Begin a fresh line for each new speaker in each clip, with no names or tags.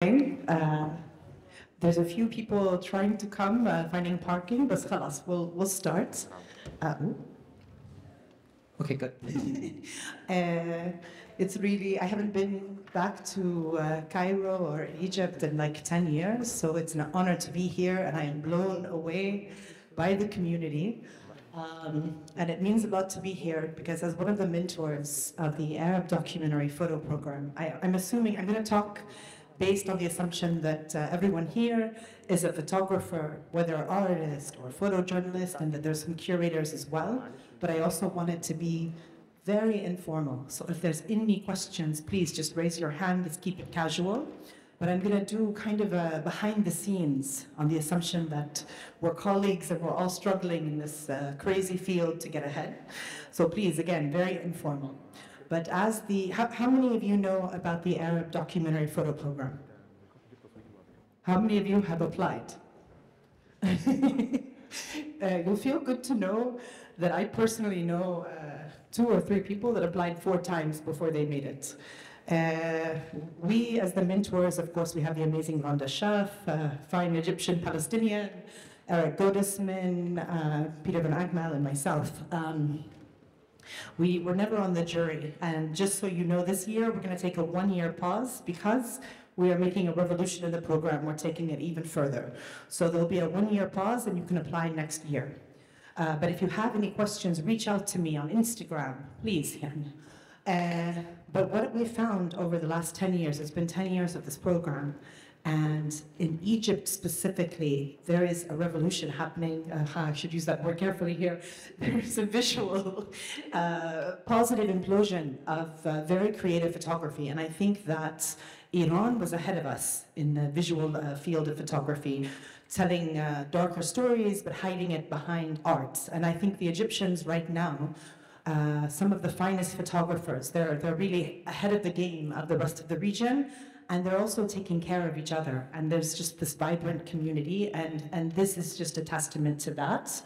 Uh, there's a few people trying to come, finding parking, but خلاص, we'll start. Okay, good. It's really, I haven't been back to Cairo or Egypt in like 10 years, so it's an honor to be here, and I am blown away by the community. And it means a lot to be here because as one of the mentors of the Arab documentary photo program, I'm assuming I'm going to talk based on the assumption that everyone here is a photographer, whether an artist or photojournalist, and that there's some curators as well. But I also want it to be very informal. So if there's any questions, please just raise your hand. Let's keep it casual. But I'm going to do kind of a behind the scenes on the assumption that we're colleagues and we're all struggling in this crazy field to get ahead. So please, again, very informal. But as how many of you know about the Arab documentary photo program? How many of you have applied? You'll feel good to know that I personally know 2 or 3 people that applied 4 times before they made it. We, as the mentors, of course, we have the amazing Randa Shaf, fine Egyptian Palestinian, Eric Godesman, Peter Van Agmal, and myself. We were never on the jury, and just so you know, this year we're going to take a 1-year pause because we are making a revolution in the program. We're taking it even further. So there'll be a 1-year pause, and you can apply next year. But if you have any questions, reach out to me on Instagram, please. But what we found over the last 10 years, it's been 10 years of this program, and in Egypt specifically, there is a revolution happening. I should use that word carefully here. There's a visual, positive implosion of very creative photography. And I think that Iran was ahead of us in the visual field of photography, telling darker stories, but hiding it behind art. And I think the Egyptians right now, some of the finest photographers, they're really ahead of the game of the rest of the region. And they're also taking care of each other. And there's just this vibrant community, and this is just a testament to that.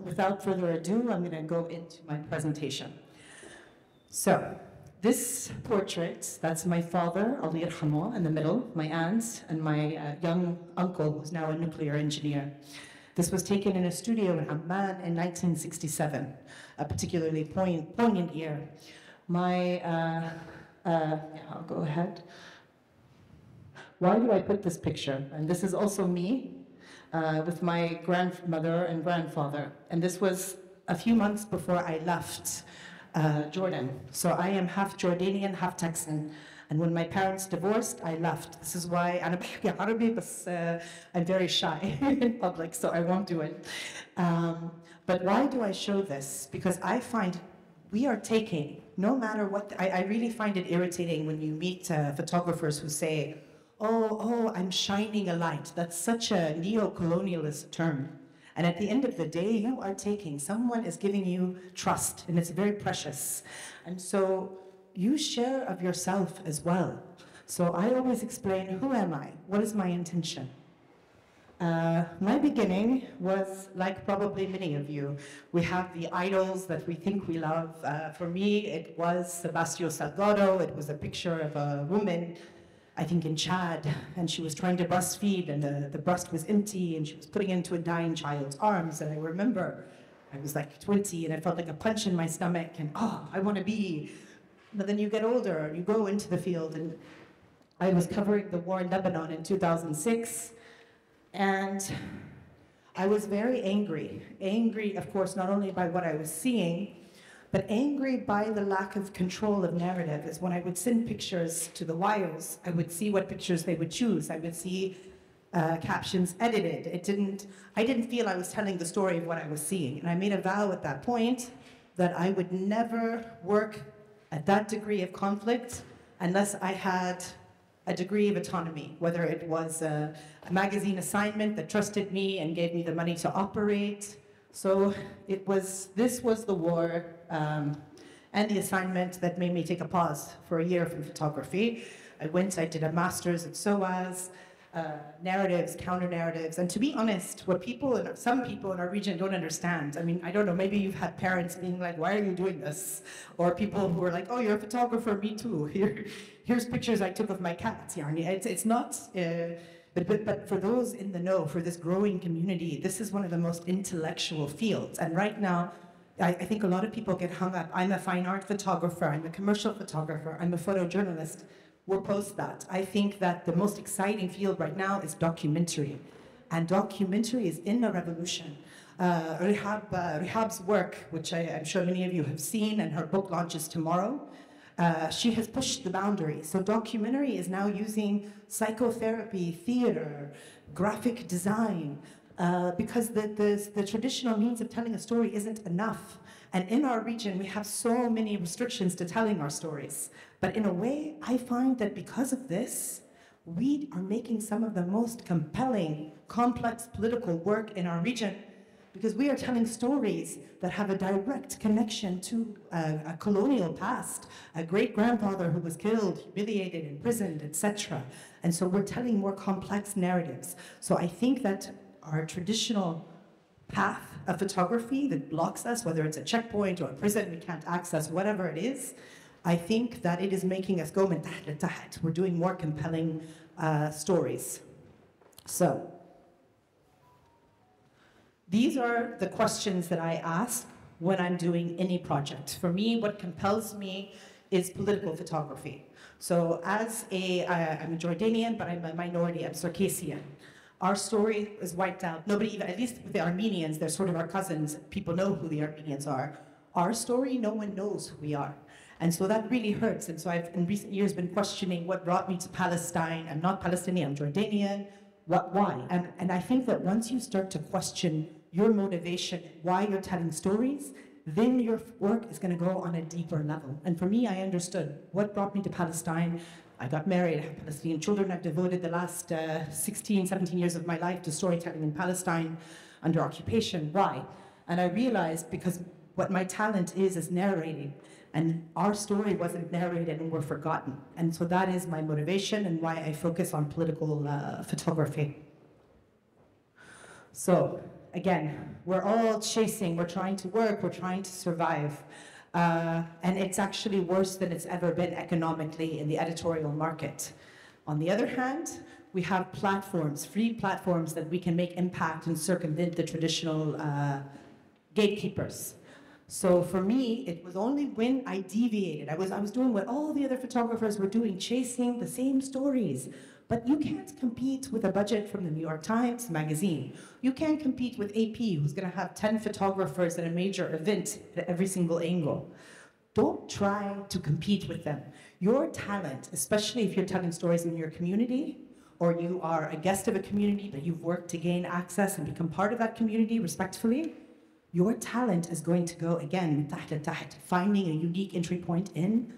Without further ado, I'm going to go into my presentation. So, this portrait, that's my father, Allah yarhamu, in the middle, my aunt, and my young uncle, who's now a nuclear engineer. This was taken in a studio in Amman in 1967, a particularly poignant year. I'll go ahead. Why do I put this picture? And this is also me with my grandmother and grandfather. And this was a few months before I left Jordan. So I am half Jordanian, half Texan. And when my parents divorced, I left. This is why أنا بحكي عربي بس I'm very shy in public, so I won't do it. But why do I show this? Because I find we are taking, no matter what, I really find it irritating when you meet photographers who say, oh, I'm shining a light. That's such a neo-colonialist term. And at the end of the day, you are taking, someone is giving you trust, and it's very precious. And so you share of yourself as well. So I always explain, who am I? What is my intention? My beginning was like probably many of you. We have the idols that we think we love. For me, it was Sebastião Salgado. It was a picture of a woman, I think in Chad, and she was trying to breastfeed, and the breast was empty, and she was putting it into a dying child's arms. And I remember I was like 20, and I felt like a punch in my stomach, and I want to be. But then you get older, and you go into the field, and I was covering the war in Lebanon in 2006. And I was very angry. Angry, of course, not only by what I was seeing, but angry by the lack of control of narrative. Is when I would send pictures to the wires, I would see what pictures they would choose. I would see captions edited. I didn't feel I was telling the story of what I was seeing. And I made a vow at that point that I would never work at that degree of conflict unless I had a degree of autonomy, whether it was a magazine assignment that trusted me and gave me the money to operate. So this was the war and the assignment that made me take a pause for a year from photography. I did a master's at SOAS. narratives, counter-narratives. And to be honest, what some people in our region don't understand, I mean, I don't know, maybe you've had parents being like, why are you doing this? Or people who are like, oh, you're a photographer, me too. Here's pictures I took of my cats. It's not, but for those in the know, for this growing community, this is one of the most intellectual fields. And right now, I think a lot of people get hung up. I'm a fine art photographer, I'm a commercial photographer, I'm a photojournalist. We're post that. I think that the most exciting field right now is documentary. And documentary is in a revolution. Rihab's work, which I'm sure many of you have seen, and her book launches tomorrow, she has pushed the boundaries. So documentary is now using psychotherapy, theater, graphic design, because the traditional means of telling a story isn't enough. And in our region, we have so many restrictions to telling our stories. But in a way, I find that because of this, we are making some of the most compelling, complex political work in our region, because we are telling stories that have a direct connection to a colonial past, a great-grandfather who was killed, humiliated, imprisoned, etc. And so we're telling more complex narratives. So I think that our traditional path of photography that blocks us, whether it's a checkpoint or a prison we can't access, whatever it is, I think that it is making us go min taht li taht. We're doing more compelling stories. So, these are the questions that I ask when I'm doing any project. For me, what compels me is political photography. So I'm a Jordanian, but I'm a minority, I'm Circassian. Our story is wiped out. Nobody even, at least with the Armenians, they're sort of our cousins. People know who the Armenians are. Our story, no one knows who we are. And so that really hurts. And so I've, in recent years, been questioning what brought me to Palestine. I'm not Palestinian, I'm Jordanian. Why? And I think that once you start to question your motivation, why you're telling stories, then your work is going to go on a deeper level. And for me, I understood what brought me to Palestine. I got married, I have Palestinian children. I've devoted the last 16, 17 years of my life to storytelling in Palestine under occupation. Why? And I realized because what my talent is narrating. And our story wasn't narrated and we're forgotten. And so that is my motivation and why I focus on political photography. So, again, we're all chasing, we're trying to work, we're trying to survive. And it's actually worse than it's ever been economically in the editorial market. On the other hand, we have platforms, free platforms that we can make impact and circumvent the traditional gatekeepers. So for me, it was only when I deviated. I was doing what all the other photographers were doing, chasing the same stories. But you can't compete with a budget from the New York Times magazine. You can't compete with AP, who's going to have 10 photographers at a major event at every single angle. Don't try to compete with them. Your talent, especially if you're telling stories in your community, or you are a guest of a community, but you've worked to gain access and become part of that community respectfully, your talent is going to go, again, finding a unique entry point in,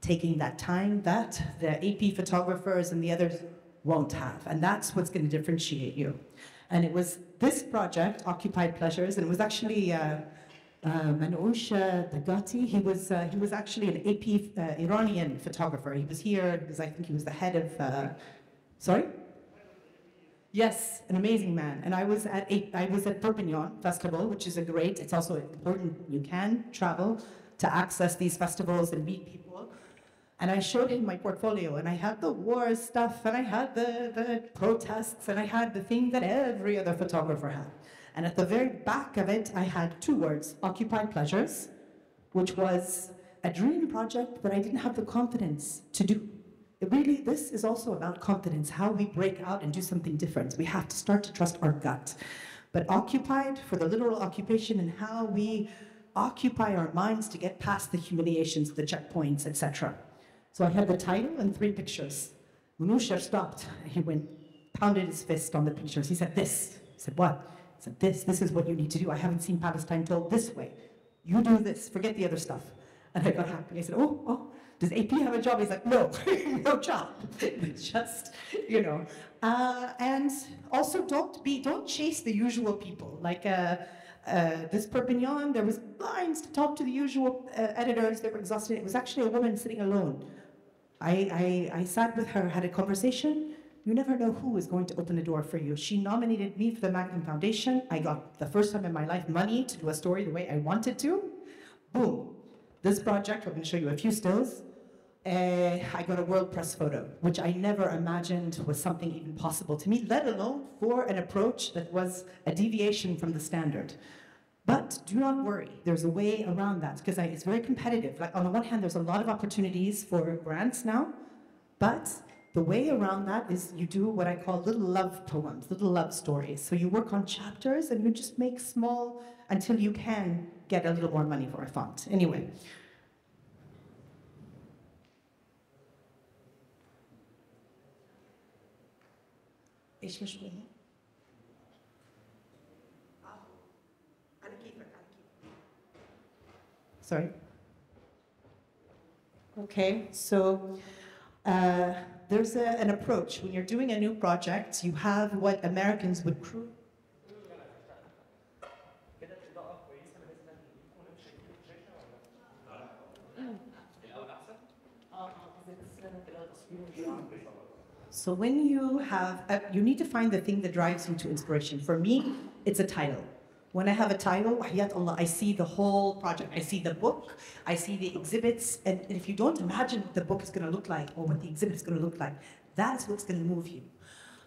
taking that time that the AP photographers and the others won't have. And that's what's going to differentiate you. And it was this project, Occupied Pleasures, and it was actually Manoush Dagati. He was actually an AP Iranian photographer. He was here because I think he was the head of, sorry? Yes, an amazing man. And I was at Perpignan Festival, which is it's also important you can travel to access these festivals and meet people. And I showed him my portfolio, and I had the war stuff, and I had the protests, and I had the thing that every other photographer had. And at the very back of it, I had 2 words, Occupied Pleasures, which was a dream project that I didn't have the confidence to do. Really, this is also about confidence, how we break out and do something different. We have to start to trust our gut. But occupied, for the literal occupation, and how we occupy our minds to get past the humiliations, the checkpoints, etc. So I had the title and 3 pictures. Munusher stopped. He pounded his fist on the pictures. He said, this. I said, what? He said, this is what you need to do. I haven't seen Palestine told this way. You do this, forget the other stuff. And I got happy. I said, oh. Does AP have a job? He's like, no, no job. Just, and also don't chase the usual people. Like this Perpignan, there was lines to talk to the usual editors. They were exhausted. It was actually a woman sitting alone. I sat with her, had a conversation. you never know who is going to open a door for you. She nominated me for the Magnum Foundation. I got, the first time in my life, money to do a story the way I wanted to. Boom. This project, I'm going to show you a few stills. I got a world press photo, which I never imagined was something even possible to me, let alone for an approach that was a deviation from the standard. But do not worry, there's a way around that, because it's very competitive. Like, on the one hand, there's a lot of opportunities for grants now, but the way around that is you do what I call little love poems, little love stories. So you work on chapters and you just make small until you can get a little more money for a font. Anyway. Sorry. Okay, so there's an approach. When you're doing a new project, you have what Americans would So when you have, you need to find the thing that drives you to inspiration. For me, it's a title. When I have a title, Wahyat Allah, I see the whole project. I see the book, I see the exhibits, and if you don't imagine what the book is going to look like or what the exhibit is going to look like, that's what's going to move you.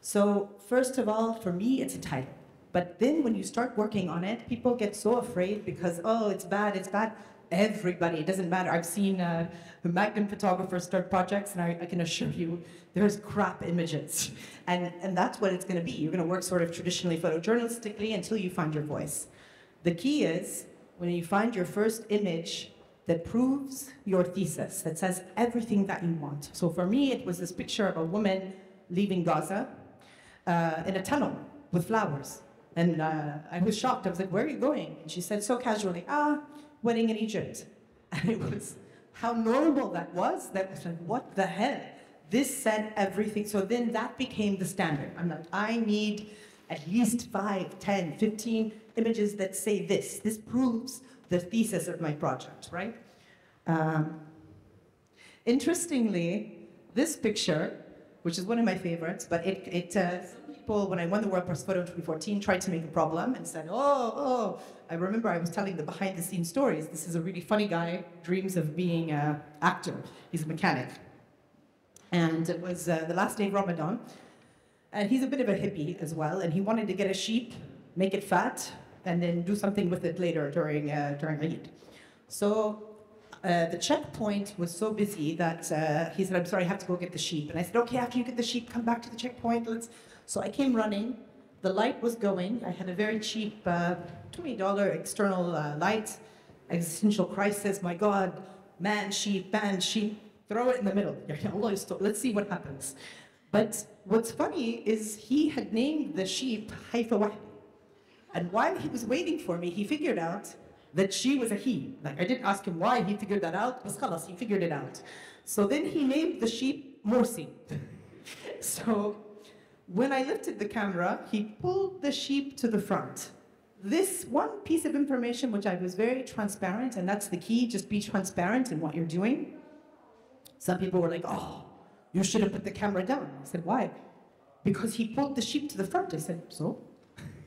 So first of all, for me, it's a title. But then when you start working on it, people get so afraid because, oh, it's bad, it's bad. Everybody, it doesn't matter. I've seen Magnum photographers start projects, and I can assure you, there's crap images. And that's what it's going to be. You're going to work sort of traditionally photojournalistically until you find your voice. The key is, when you find your first image that proves your thesis, that says everything that you want. So for me, it was this picture of a woman leaving Gaza in a tunnel with flowers. And I was shocked. I was like, where are you going? And she said so casually, wedding in Egypt. And it was how normal that was. That was like, what the hell? This said everything. So then that became the standard. I'm like, I need at least 5, 10, 15 images that say this. This proves the thesis of my project, right? Interestingly, this picture, which is one of my favorites, but some people, when I won the World Press Photo in 2014, tried to make a problem and said, oh, I remember I was telling the behind-the-scenes stories. This is a really funny guy, dreams of being an actor. He's a mechanic. And it was the last day of Ramadan. And he's a bit of a hippie as well, and he wanted to get a sheep, make it fat, and then do something with it later during Eid. So the checkpoint was so busy that he said, I'm sorry, I have to go get the sheep. And I said, okay, after you get the sheep, come back to the checkpoint. So I came running. The light was going. I had a very cheap $20 external light. Existential crisis, my God, man, sheep, throw it in the middle. Let's see what happens. But what's funny is he had named the sheep Haifa Wahdi. And while he was waiting for me, he figured out that she was a he. Like, I didn't ask him why he figured that out, but khalas, he figured it out. So then he named the sheep Morsi. So when I lifted the camera, he pulled the sheep to the front. This one piece of information, which I was very transparent, and that's the key, just be transparent in what you're doing. Some people were like, oh, you should have put the camera down. I said, why? Because he pulled the sheep to the front. I said, so?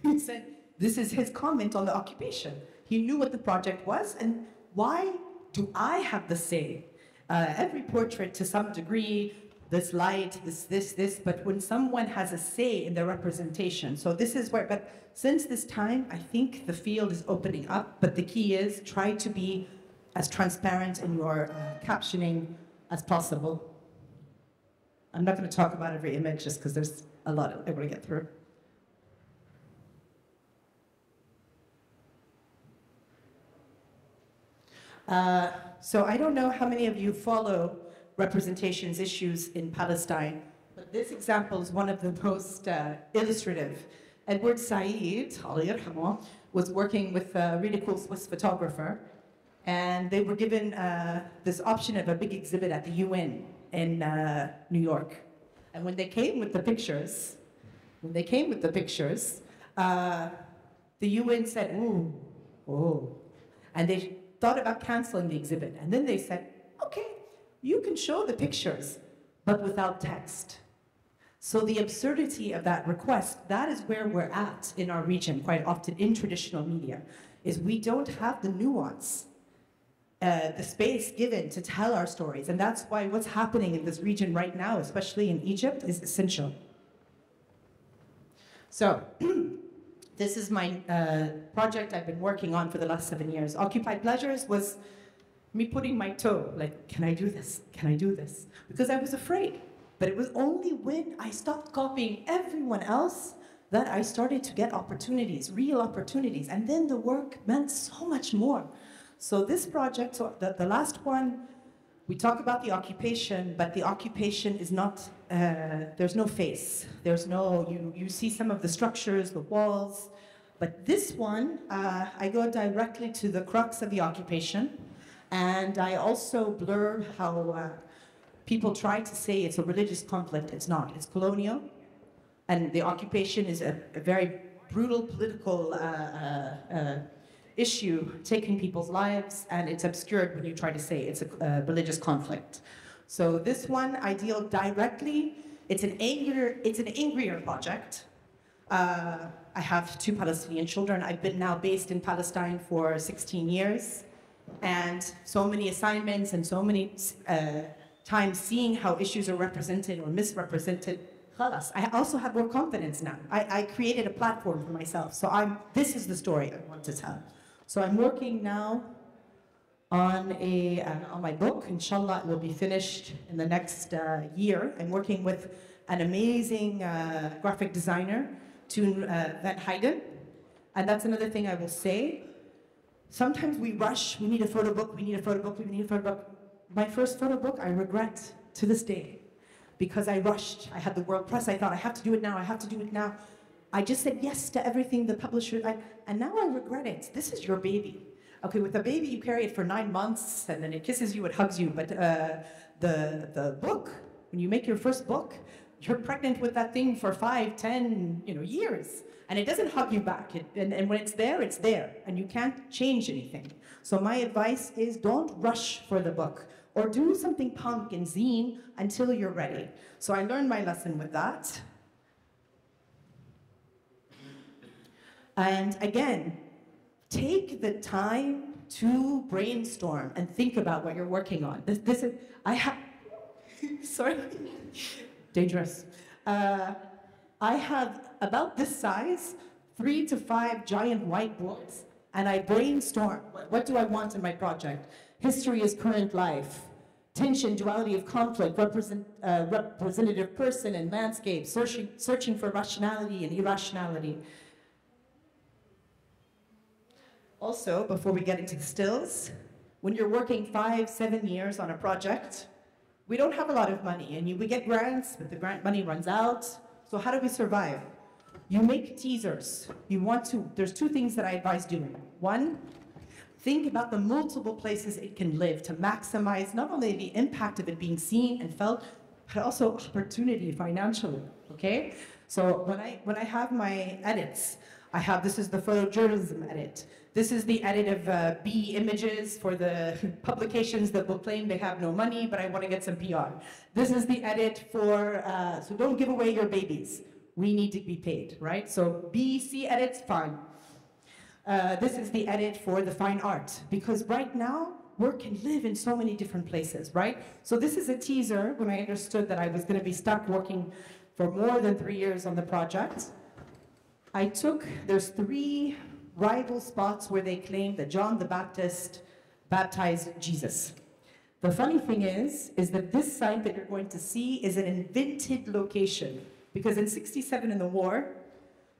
He said, this is his comment on the occupation. He knew what the project was, and why do I have the say? Every portrait, to some degree, this light, this, but when someone has a say in the representation, so this is where, but since this time, I think the field is opening up, but the key is try to be as transparent in your captioning as possible. I'm not going to talk about every image just because there's a lot I want to get through. So I don't know how many of you follow representations issues in Palestine, but this example is one of the most illustrative. Edward Said, Allah yarhamah, was working with a really cool Swiss photographer, and they were given this option of a big exhibit at the UN in New York. And when they came with the pictures, the UN said, oh, and they thought about canceling the exhibit. And then they said, okay, you can show the pictures, but without text. So the absurdity of that request, that is where we're at in our region quite often in traditional media, is we don't have the nuance, the space given to tell our stories. And that's why what's happening in this region right now, especially in Egypt, is essential. So this is my project I've been working on for the last 7 years. Occupied Pleasures was me putting my toe, like, can I do this? Can I do this? Because I was afraid. But it was only when I stopped copying everyone else that I started to get opportunities, real opportunities. And then the work meant so much more. So this project, so the last one, we talk about the occupation, but the occupation is not, there's no face. There's no, you see some of the structures, the walls. But this one, I go directly to the crux of the occupation. And I also blur how people try to say it's a religious conflict. It's not. It's colonial. And the occupation is a very brutal political issue, taking people's lives, and it's obscured when you try to say it's a religious conflict. So this one, I deal directly. It's an angrier project. I have 2 Palestinian children. I've been now based in Palestine for 16 years. And so many assignments and so many times seeing how issues are represented or misrepresented. I also have more confidence now. I created a platform for myself. So this is the story I want to tell. So I'm working now on my book. Inshallah, it will be finished in the next year. I'm working with an amazing graphic designer, Toon Van Heiden. And that's another thing I will say. Sometimes we rush, we need a photo book, we need a photo book, we need a photo book. My first photo book, I regret to this day because I rushed. I had the world press. I thought, I have to do it now, I have to do it now. I just said yes to everything the publisher, and now I regret it. This is your baby. Okay, with a baby, you carry it for 9 months, and then it kisses you, it hugs you. But the book, when you make your first book, you're pregnant with that thing for 5, 10, years. And it doesn't hug you back. And when it's there, and you can't change anything. So my advice is don't rush for the book, or do something punk and zine until you're ready. So I learned my lesson with that. And again, take the time to brainstorm and think about what you're working on. This is, sorry, dangerous. I have about this size, 3 to 5 giant whiteboards, and I brainstorm. What do I want in my project? History is current life. Tension, duality of conflict, representative person and landscape, searching for rationality and irrationality. Also, before we get into the stills, when you're working 5, 7 years on a project, we don't have a lot of money, and we get grants, but the grant money runs out. So how do we survive? You make teasers. There's 2 things that I advise doing. 1, think about the multiple places it can live to maximize not only the impact of it being seen and felt, but also opportunity financially, okay? So when I have my edits, this is the photojournalism edit. This is the edit of B images for the publications that will claim they have no money, but I want to get some PR. This is the edit for, so don't give away your babies. We need to be paid, right? So B, C edits, fine. This is the edit for the fine art, because right now, work can live in so many different places, right? So this is a teaser when I understood that I was going to be stuck working for more than 3 years on the project. There's 3 rival spots where they claim that John the Baptist baptized Jesus. The funny thing is that this site that you're going to see is an invented location, because in '67 in the war,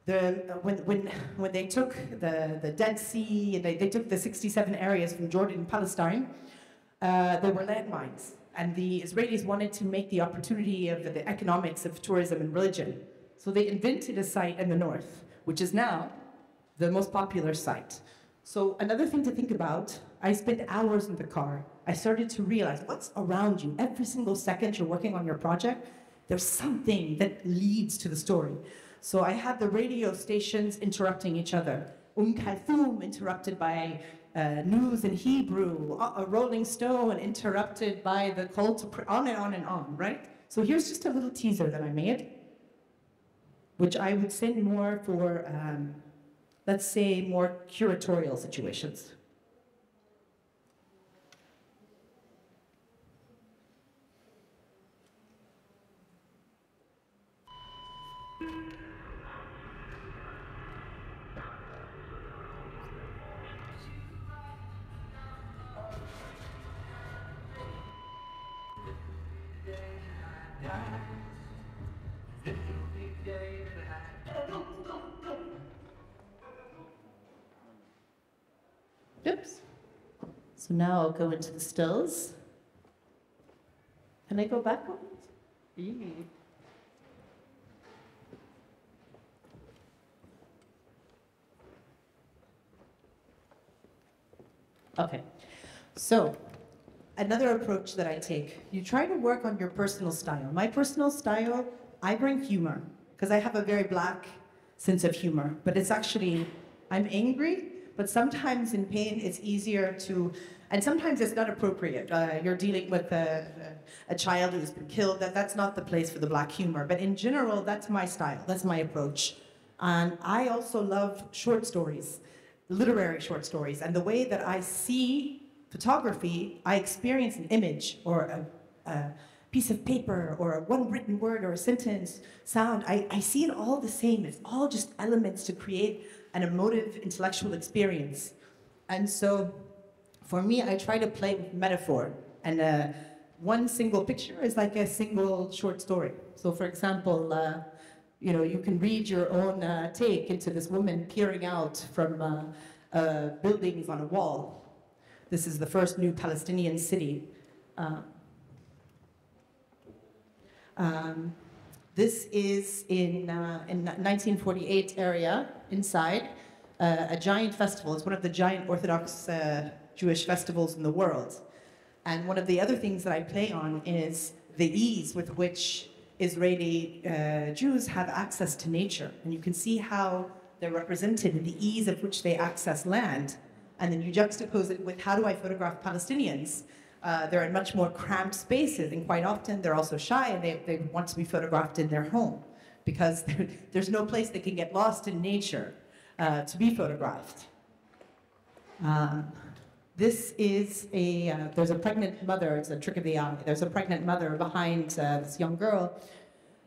when they took the Dead Sea, and they took the 67 areas from Jordan and Palestine, there were landmines. And the Israelis wanted to make the opportunity of the economics of tourism and religion. So they invented a site in the north, which is now the most popular site. So another thing to think about, I spent hours in the car. I started to realize what's around you. Every single second you're working on your project, there's something that leads to the story. So I had the radio stations interrupting each other. Kulthum interrupted by news in Hebrew, a Rolling Stone interrupted by the call to on and on and on, right? So here's just a little teaser that I made. which I would send more for, let's say, more curatorial situations. Oops. So now I'll go into the stills. Can I go back one? Okay. So another approach that I take, you try to work on your personal style. My personal style, I bring humor, because I have a very black sense of humor, but it's actually, I'm angry, but sometimes in pain it's easier to, and sometimes it's not appropriate. You're dealing with a child who's been killed, that's not the place for the black humor, but in general, that's my style, that's my approach. And I also love short stories, literary short stories, and the way that I see photography, I experience an image or a piece of paper or one written word or a sentence, sound. I see it all the same. It's all just elements to create an emotive, intellectual experience. And so for me, I try to play with metaphor. And one single picture is like a single short story. So for example, you can read your own take into this woman peering out from buildings on a wall. This is the first new Palestinian city. This is in 1948 area, inside, a giant festival. It's one of the giant Orthodox Jewish festivals in the world. And one of the other things that I play on is the ease with which Israeli Jews have access to nature. And you can see how they're represented in the ease of which they access land. And then you juxtapose it with how do I photograph Palestinians? They're in much more cramped spaces, and quite often they're also shy, and they want to be photographed in their home because there's no place they can get lost in nature to be photographed. This is there's a pregnant mother, it's a trick of the eye. There's a pregnant mother behind this young girl,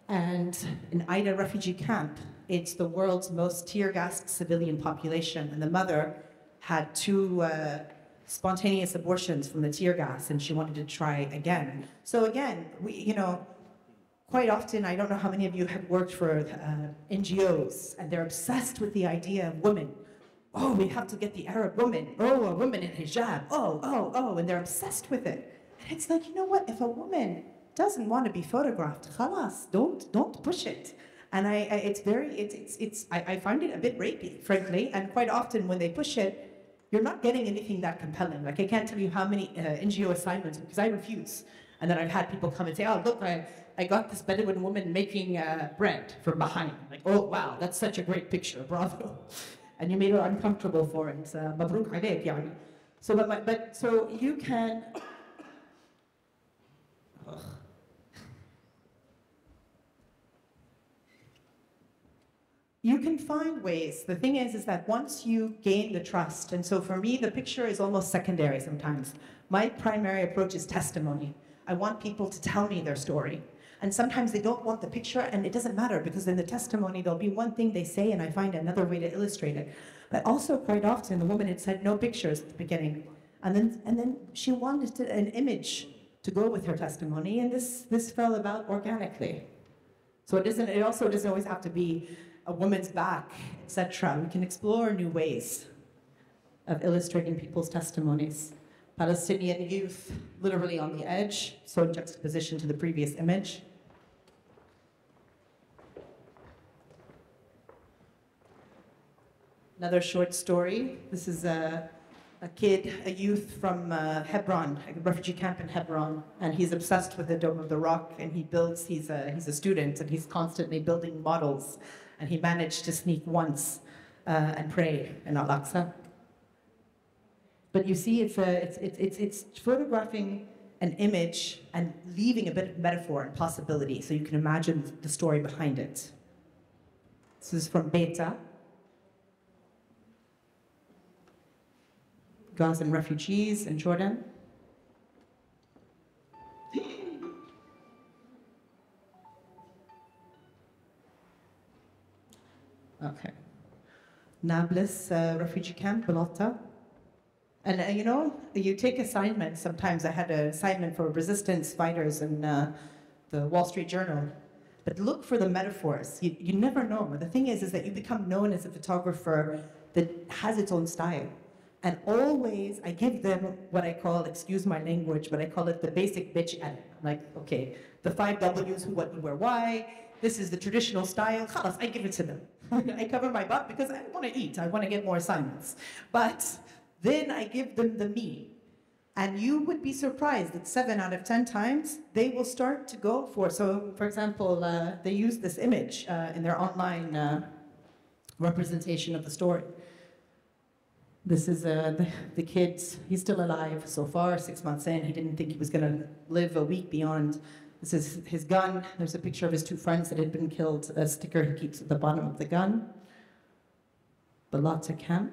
and in Aida refugee camp, it's the world's most tear-gassed civilian population, and the mother had two spontaneous abortions from the tear gas, and she wanted to try again. So again, quite often, I don't know how many of you have worked for NGOs, and they're obsessed with the idea of women. Oh, we have to get the Arab woman. Oh, a woman in hijab. Oh, and they're obsessed with it. And it's like, you know what? If a woman doesn't want to be photographed, khalas, don't push it. And I find it a bit rapey, frankly. And quite often when they push it, you're not getting anything that compelling. Like, I can't tell you how many NGO assignments, because I refuse. And then I've had people come and say, oh, look, I got this Bedouin woman making bread from behind. Like, oh, wow, that's such a great picture, bravo. And you made her uncomfortable for it. Mabruk alayk, yani. So you can, you can find ways. The thing is that once you gain the trust, and so for me, the picture is almost secondary sometimes. My primary approach is testimony. I want people to tell me their story. And sometimes they don't want the picture, and it doesn't matter, because in the testimony, there'll be one thing they say, and I find another way to illustrate it. But also, quite often, the woman had said no pictures at the beginning. And then she wanted an image to go with her testimony, and this fell about organically. So it also doesn't always have to be a woman's back, etc. We can explore new ways of illustrating people's testimonies. Palestinian youth, literally on the edge, so in juxtaposition to the previous image. Another short story. This is a youth from Hebron, a refugee camp in Hebron, and he's obsessed with the Dome of the Rock, and he's a student, and he's constantly building models, and he managed to sneak once and pray in Al-Aqsa. But you see, it's photographing an image and leaving a bit of metaphor and possibility, so you can imagine the story behind it. This is from Beta. Gazan refugees in Jordan. Okay. Nablus refugee camp, Balata. And you know, you take assignments. Sometimes I had an assignment for resistance fighters in the Wall Street Journal. But look for the metaphors. You never know. The thing is that you become known as a photographer that has its own style. And always I give them what I call, excuse my language, but I call it the basic bitch edit. Like, okay, the 5 W's, who, what, where, why. This is the traditional style. Khalas, I give it to them. I cover my butt because I want to eat. I want to get more assignments. But then I give them the me. And you would be surprised that 7 out of 10 times, they will start to go for, so for example, they use this image in their online representation of the story. This is the kid, he's still alive so far, 6 months in. He didn't think he was going to live a week beyond. This is his gun. There's a picture of his 2 friends that had been killed, a sticker he keeps at the bottom of the gun. Balata camp.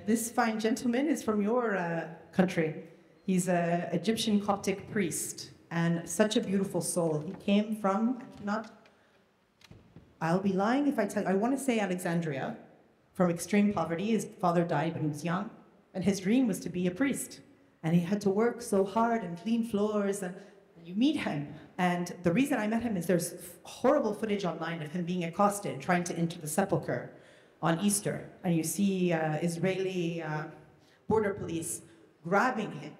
This fine gentleman is from your country. He's an Egyptian Coptic priest and such a beautiful soul. He came from, I'll be lying if I tell you, I want to say Alexandria, from extreme poverty. His father died when he was young, and his dream was to be a priest. And he had to work so hard and clean floors, and you meet him. And the reason I met him is there's horrible footage online of him being accosted, trying to enter the sepulchre on Easter. And you see Israeli border police grabbing him,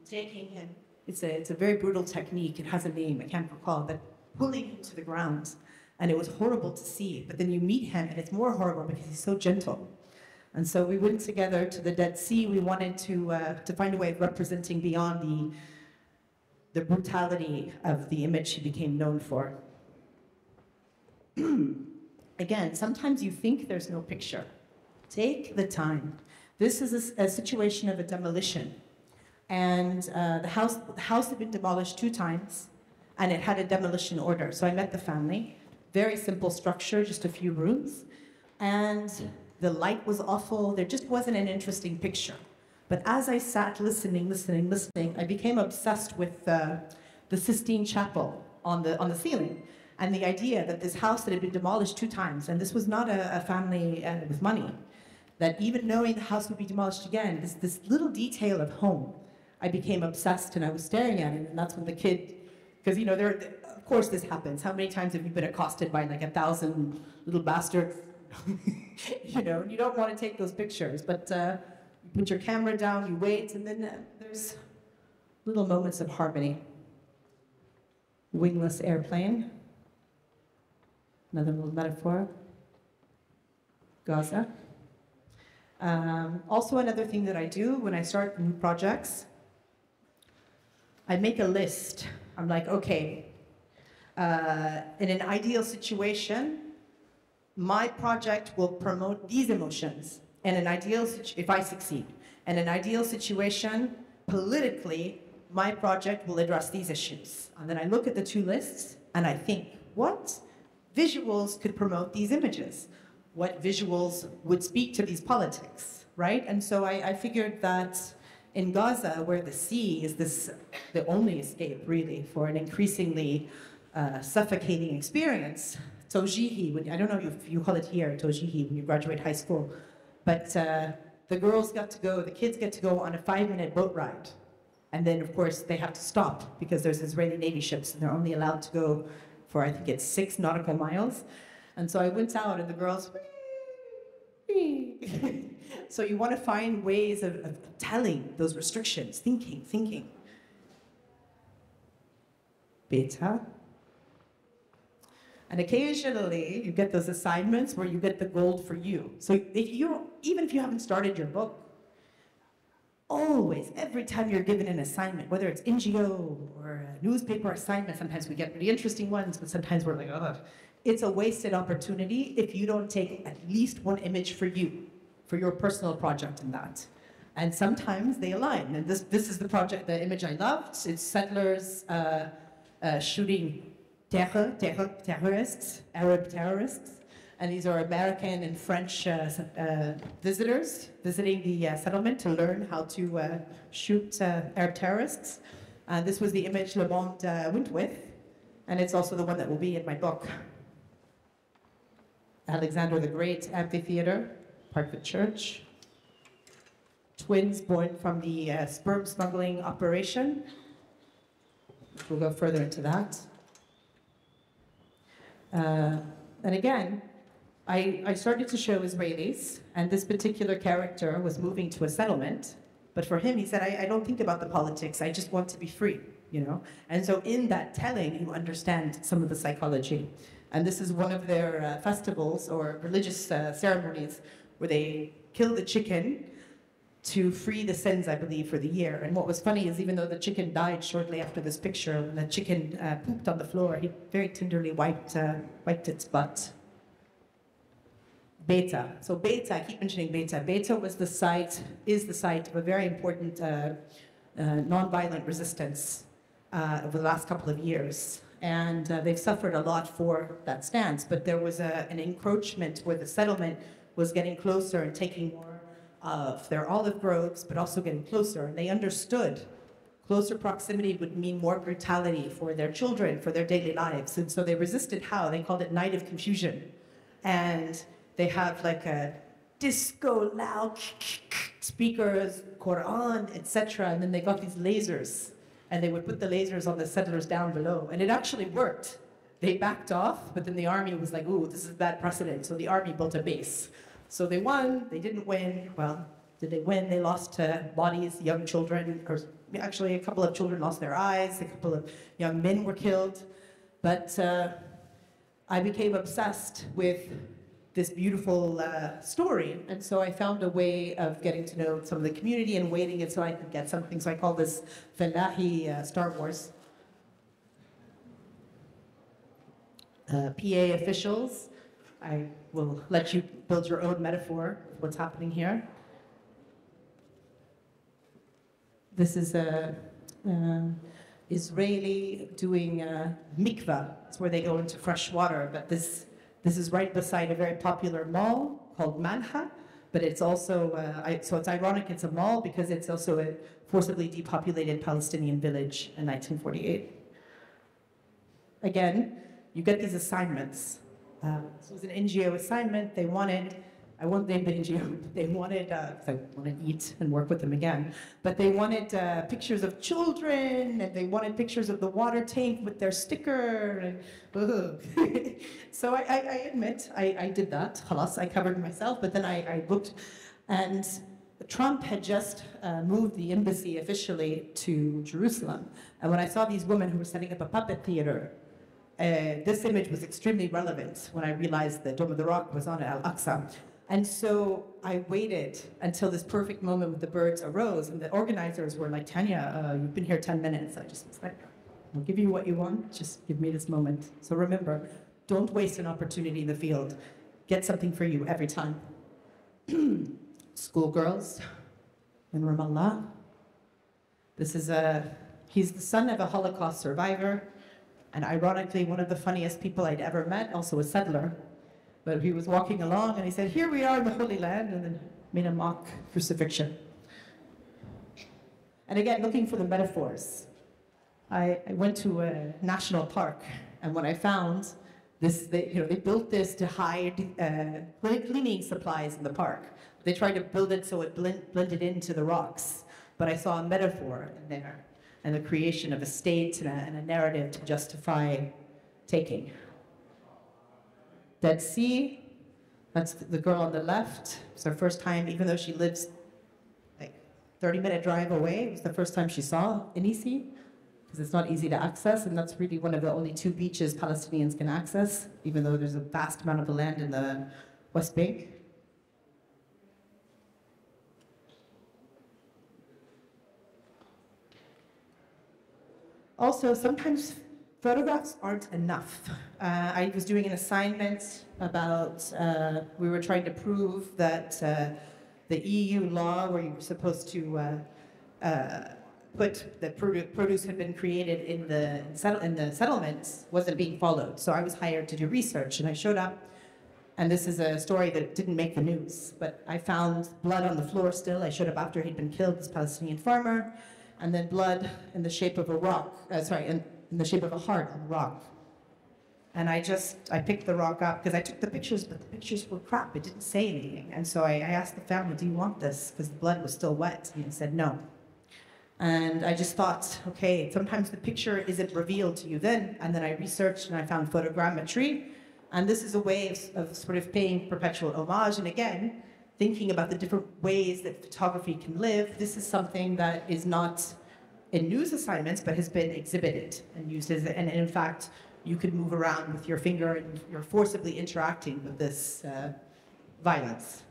taking him. It's a very brutal technique. It has a name, I can't recall, but pulling him to the ground. And it was horrible to see. But then you meet him, and it's more horrible because he's so gentle. And so we went together to the Dead Sea. We wanted to find a way of representing beyond the brutality of the image he became known for. Again, sometimes you think there's no picture. Take the time. This is a situation of a demolition. And the house had been demolished 2 times, and it had a demolition order. So I met the family. Very simple structure, just a few rooms. And the light was awful. There just wasn't an interesting picture. But as I sat listening, I became obsessed with the Sistine Chapel on the ceiling. And the idea that this house that had been demolished 2 times, and this was not a family with money, that even knowing the house would be demolished again, this little detail of home, I became obsessed, and I was staring at it, and that's when the kid, because you know, of course this happens. How many times have you been accosted by like 1,000 little bastards? You know, and you don't want to take those pictures, but you put your camera down, you wait, and then there's little moments of harmony. Wingless airplane. Another little metaphor. Gaza. Also another thing that I do when I start new projects, I make a list. I'm like, okay, in an ideal situation, my project will promote these emotions. And an ideal, if I succeed, in an ideal situation, politically, my project will address these issues. And then I look at the 2 lists and I think, what visuals could promote these images? What visuals would speak to these politics, right? And so I figured that in Gaza, where the sea is the only escape, really, for an increasingly suffocating experience, Tojihi, I don't know if you call it here, Tojihi, when you graduate high school, but the girls got to go, the kids get to go on a 5-minute boat ride. And then, of course, they have to stop because there's Israeli Navy ships, and they're only allowed to go for, I think it's 6 nautical miles. And so I went out, and the girls, so you want to find ways of telling those restrictions, thinking. Beta. And occasionally, you get those assignments where you get the gold for you. So even if you haven't started your book, always, every time you're given an assignment, whether it's NGO or a newspaper assignment, sometimes we get really interesting ones, but sometimes we're like, oh, it's a wasted opportunity if you don't take at least 1 image for you, for your personal project in that. And sometimes they align. And this is the image I loved. It's settlers shooting terrorists, Arab terrorists. And these are American and French visitors visiting the settlement to learn how to shoot Arab terrorists. This was the image Le Monde went with, and it's also the one that will be in my book. Alexander the Great Amphitheater, Parkwood Church. Twins born from the sperm smuggling operation. We'll go further into that. And again, I started to show Israelis, and this particular character was moving to a settlement, but for him, he said, I don't think about the politics, I just want to be free, you know? And so in that telling, you understand some of the psychology. And this is one of their festivals or religious ceremonies where they kill the chicken to free the sins, I believe, for the year. And what was funny is even though the chicken died shortly after this picture, and the chicken pooped on the floor, he very tenderly wiped its butt. Beta. So Beta, I keep mentioning Beta. Beta was the site, is the site of a very important nonviolent resistance over the last couple of years. And they've suffered a lot for that stance, but there was an encroachment where the settlement was getting closer and taking more of their olive groves, but also getting closer. And they understood closer proximity would mean more brutality for their children, for their daily lives. And so they resisted how? They called it Night of Confusion. And they have like a disco, loud speakers, Quran, etc. And then they got these lasers, and they would put the lasers on the settlers down below. And it actually worked. They backed off, but then the army was like, ooh, this is bad precedent. So the army built a base. So they won, they didn't win. Well, did they win? They lost bodies, young children, or actually a couple of children lost their eyes, a couple of young men were killed. But I became obsessed with this beautiful story. And so I found a way of getting to know some of the community and weighting it so I could get something. So I call this Falahi Star Wars. PA officials, I will let you build your own metaphor of what's happening here. This is a Israeli doing mikvah. It's where they go into fresh water, but this is right beside a very popular mall called Manha, but it's also, so it's ironic it's a mall because it's also a forcibly depopulated Palestinian village in 1948. Again, you get these assignments. This was an NGO assignment. They wanted, I won't name the NGO, but they wanted, I want to eat and work with them again, but they wanted pictures of children, and they wanted pictures of the water tank with their sticker. And, so I admit, I did that. Khalas, I covered myself, but then I looked, and Trump had just moved the embassy officially to Jerusalem. And when I saw these women who were setting up a puppet theater, this image was extremely relevant when I realized the Dome of the Rock was on Al-Aqsa. And so I waited until this perfect moment with the birds arose, and the organizers were like, Tanya, you've been here 10 minutes. I just was like, I'll give you what you want, just give me this moment. So remember, don't waste an opportunity in the field. Get something for you every time. Schoolgirls in Ramallah. This is he's the son of a Holocaust survivor, and ironically, one of the funniest people I'd ever met, also a settler. But he was walking along and he said, here we are in the Holy Land, and then made a mock crucifixion. And again, looking for the metaphors. I went to a national park, and when I found this, they built this to hide cleaning supplies in the park. They tried to build it so it blended into the rocks. But I saw a metaphor in there, and the creation of a state and a narrative to justify taking. Dead Sea, that's the girl on the left. It's her first time, even though she lives like 30-minute drive away, it was the first time she saw Inisi, because it's not easy to access, and that's really one of the only 2 beaches Palestinians can access, even though there's a vast amount of the land in the West Bank. Also, sometimes photographs aren't enough. I was doing an assignment about, we were trying to prove that the EU law where you were supposed to produce had been created in the settlements wasn't being followed. So I was hired to do research, and I showed up, and this is a story that didn't make the news, but I found blood on the floor still. I showed up after he'd been killed, this Palestinian farmer, and then blood in the shape of a rock, in the shape of a heart on the rock. And I picked the rock up, because I took the pictures, but the pictures were crap. It didn't say anything. And so I asked the family, do you want this? Because the blood was still wet. And they said no. And I just thought, okay, sometimes the picture isn't revealed to you then. And then I researched and I found photogrammetry. And this is a way of sort of paying perpetual homage. And again, thinking about the different ways that photography can live. This is something that is not in news assignments, but has been exhibited and used as, and in fact, you could move around with your finger and you're forcibly interacting with this violence.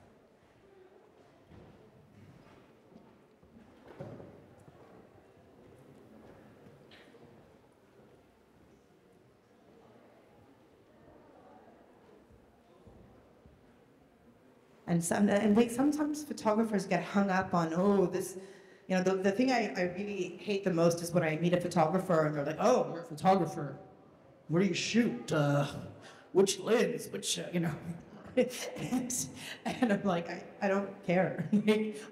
And sometimes photographers get hung up on, oh, this, you know, the thing I really hate the most is when I meet a photographer and they're like, oh, you're a photographer. Where do you shoot? Which lens? Which, you know? and I'm like, I don't care.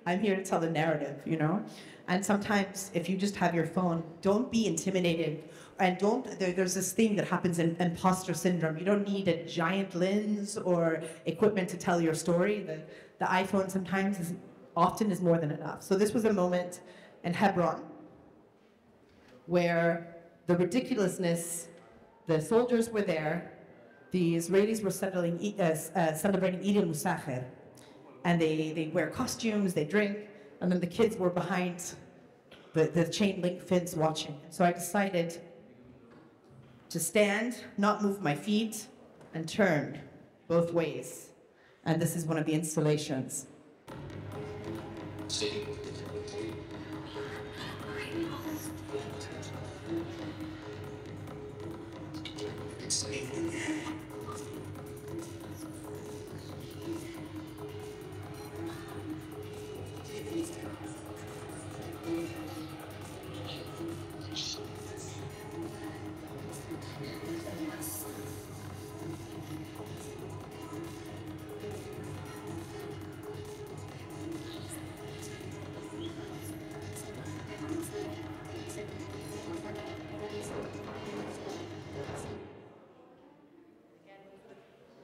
I'm here to tell the narrative, you know? And sometimes if you just have your phone, don't be intimidated. And there's this thing that happens in imposter syndrome. You don't need a giant lens or equipment to tell your story. The iPhone sometimes often is more than enough. So this was a moment in Hebron where the ridiculousness, the soldiers were there, the Israelis were celebrating Eid al-Musakher, and they wear costumes, they drink, and then the kids were behind the chain link fence watching. So I decided to stand, not move my feet, and turn both ways. And this is one of the installations.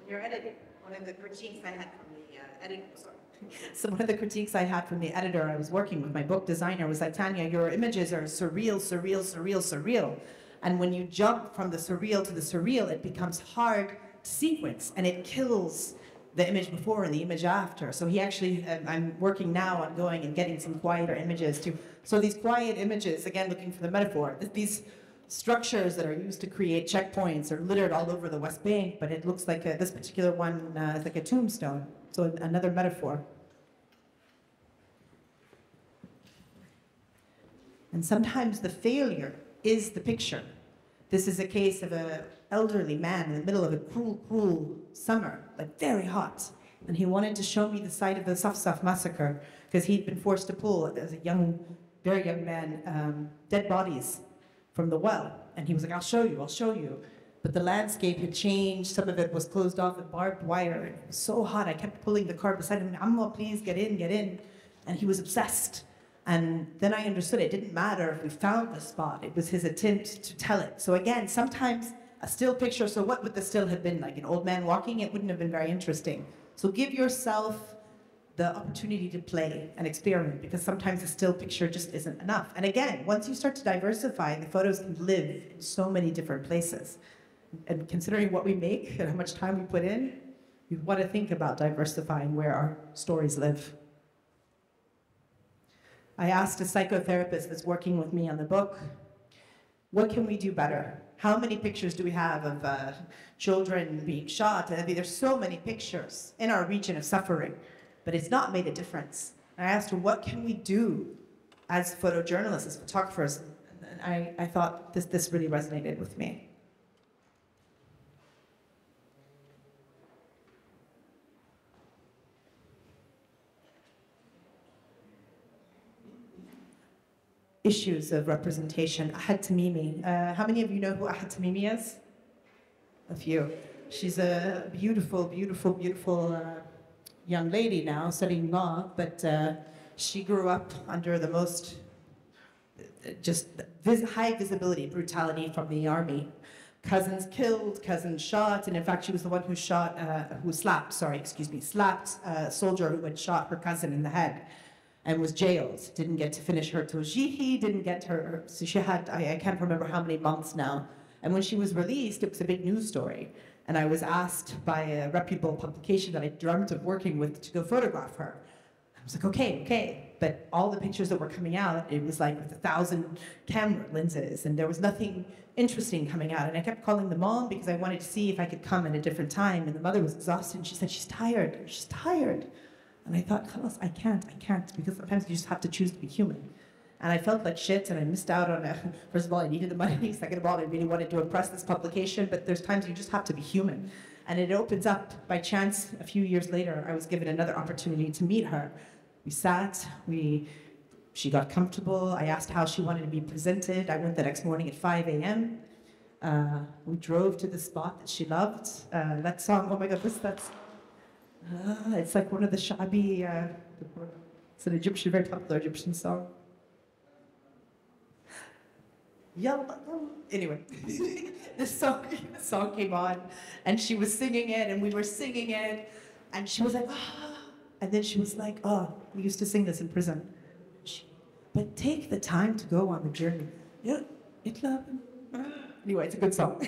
You're editing. One of the critiques I had from the editor, So one of the critiques I had from the editor I was working with, my book designer, was like, Tanya, your images are surreal, surreal, surreal, surreal. And when you jump from the surreal to the surreal, it becomes hard to sequence, and it kills the image before and the image after. So he actually, I'm working now on going and getting some quieter images too. So these quiet images, again, looking for the metaphor, these structures that are used to create checkpoints are littered all over the West Bank, but it looks like this particular one is like a tombstone. So another metaphor. And sometimes the failure is the picture. This is a case of an elderly man in the middle of a cruel, cruel summer, like very hot. And he wanted to show me the site of the Safsaf massacre because he'd been forced to pull, as a young, very young man, dead bodies from the well. And he was like, I'll show you, I'll show you. But the landscape had changed. Some of it was closed off with barbed wire. It was so hot. I kept pulling the car beside him. Amma, please get in, get in. And he was obsessed. And then I understood it didn't matter if we found the spot. It was his attempt to tell it. So again, sometimes a still picture, so what would the still have been? Like an old man walking? It wouldn't have been very interesting. So give yourself the opportunity to play and experiment, because sometimes a still picture just isn't enough. And again, once you start to diversify, the photos can live in so many different places. And considering what we make and how much time we put in, we want to think about diversifying where our stories live. I asked a psychotherapist that's working with me on the book, what can we do better? How many pictures do we have of children being shot? I mean, there's so many pictures in our region of suffering, but it's not made a difference. And I asked her, what can we do as photojournalists, as photographers? And I thought this really resonated with me. issues of representation. Ahad Tamimi. How many of you know who Ahad Tamimi is? A few. She's a beautiful, beautiful, beautiful young lady now studying law, but she grew up under the most high visibility, brutality from the army. Cousins killed, cousins shot, and in fact she was the one who slapped a soldier who had shot her cousin in the head and was jailed. Didn't get to finish her tawjihi, didn't get her, so she had, I can't remember how many months now. And when she was released, it was a big news story. And I was asked by a reputable publication that I dreamt of working with to go photograph her. I was like, okay. But all the pictures that were coming out, it was like with 1,000 camera lenses, and there was nothing interesting coming out. And I kept calling the mom because I wanted to see if I could come at a different time. And the mother was exhausted, and she said, she's tired. And I thought, Khalas, I can't, because sometimes you just have to choose to be human. And I felt like shit, and I missed out on first of all, I needed the money. Second of all, I really wanted to impress this publication, but there's times you just have to be human. And it opens up, by chance, a few years later, I was given another opportunity to meet her. We sat, she got comfortable. I asked how she wanted to be presented. I went the next morning at 5 a.m. We drove to the spot that she loved. That song, oh my God, it's like one of the Shabi, it's an Egyptian, very popular Egyptian song. Anyway, this song came on, and she was singing it, and we were singing it, and she was like, and then she was like, we used to sing this in prison. But take the time to go on the journey. Anyway, it's a good song.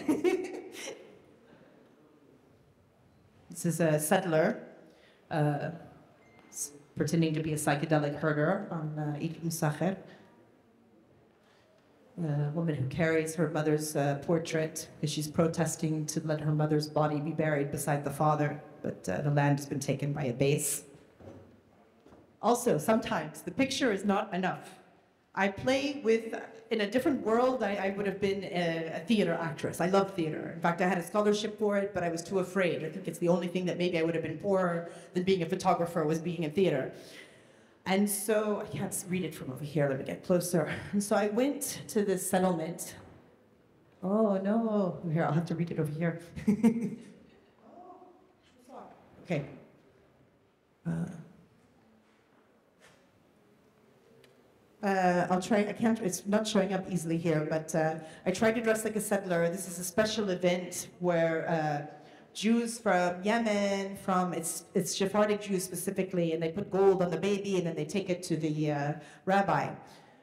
This is a settler pretending to be a psychedelic herder on Eid Musafir. A woman who carries her mother's portrait because she's protesting to let her mother's body be buried beside the father, but the land has been taken by a base. Also, sometimes the picture is not enough. I play with, in a different world, I would have been a theater actress. I love theater. In fact, I had a scholarship for it, but I was too afraid. I think it's the only thing that maybe I would have been poorer than being a photographer was being in theater. And so, I can't read it from over here, let me get closer. And so I went to this settlement. Oh no, here, I'll have to read it over here. Okay. I'll try, it's not showing up easily here, but I tried to dress like a settler. This is a special event where Jews from Yemen, it's Sephardic Jews specifically, and they put gold on the baby and then they take it to the rabbi.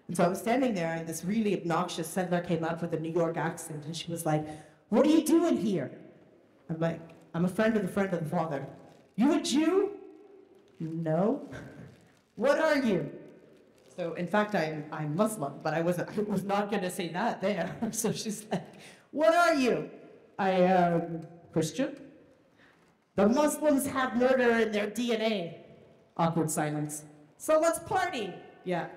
And so I was standing there, and this really obnoxious settler came up with a New York accent, and she was like, "What are you doing here?" I'm like, "I'm a friend of the father." "You a Jew?" "No." "What are you?" So in fact, I'm Muslim, but I was not going to say that there. So she's like, "What are you?" "I am Christian." "The Muslims have murder in their DNA." Awkward silence. "So let's party." Yeah.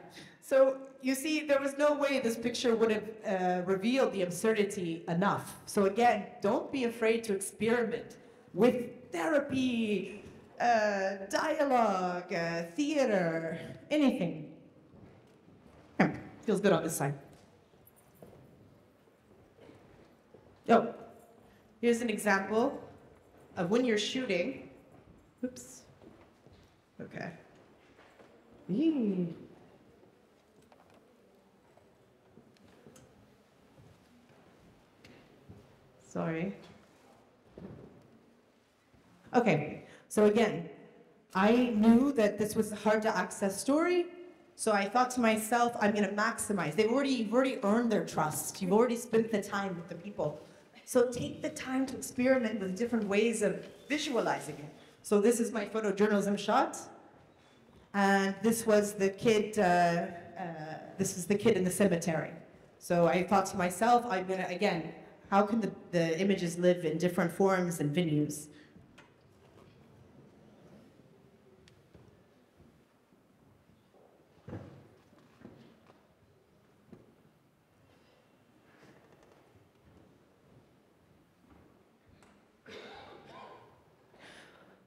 So you see, there was no way this picture would have revealed the absurdity enough. So again, don't be afraid to experiment with therapy, dialogue, theater, anything. Feels good on this side. Oh, here's an example of when you're shooting. Oops. Okay. Eee. Sorry. Okay, so again, I knew that this was a hard to access story. So I thought to myself, I'm going to maximize. You've already earned their trust. You've already spent the time with the people. So take the time to experiment with different ways of visualizing it. So this is my photojournalism shot. And this was the kid, this is the kid in the cemetery. So I thought to myself, I'm going to, again, how can the images live in different forms and venues?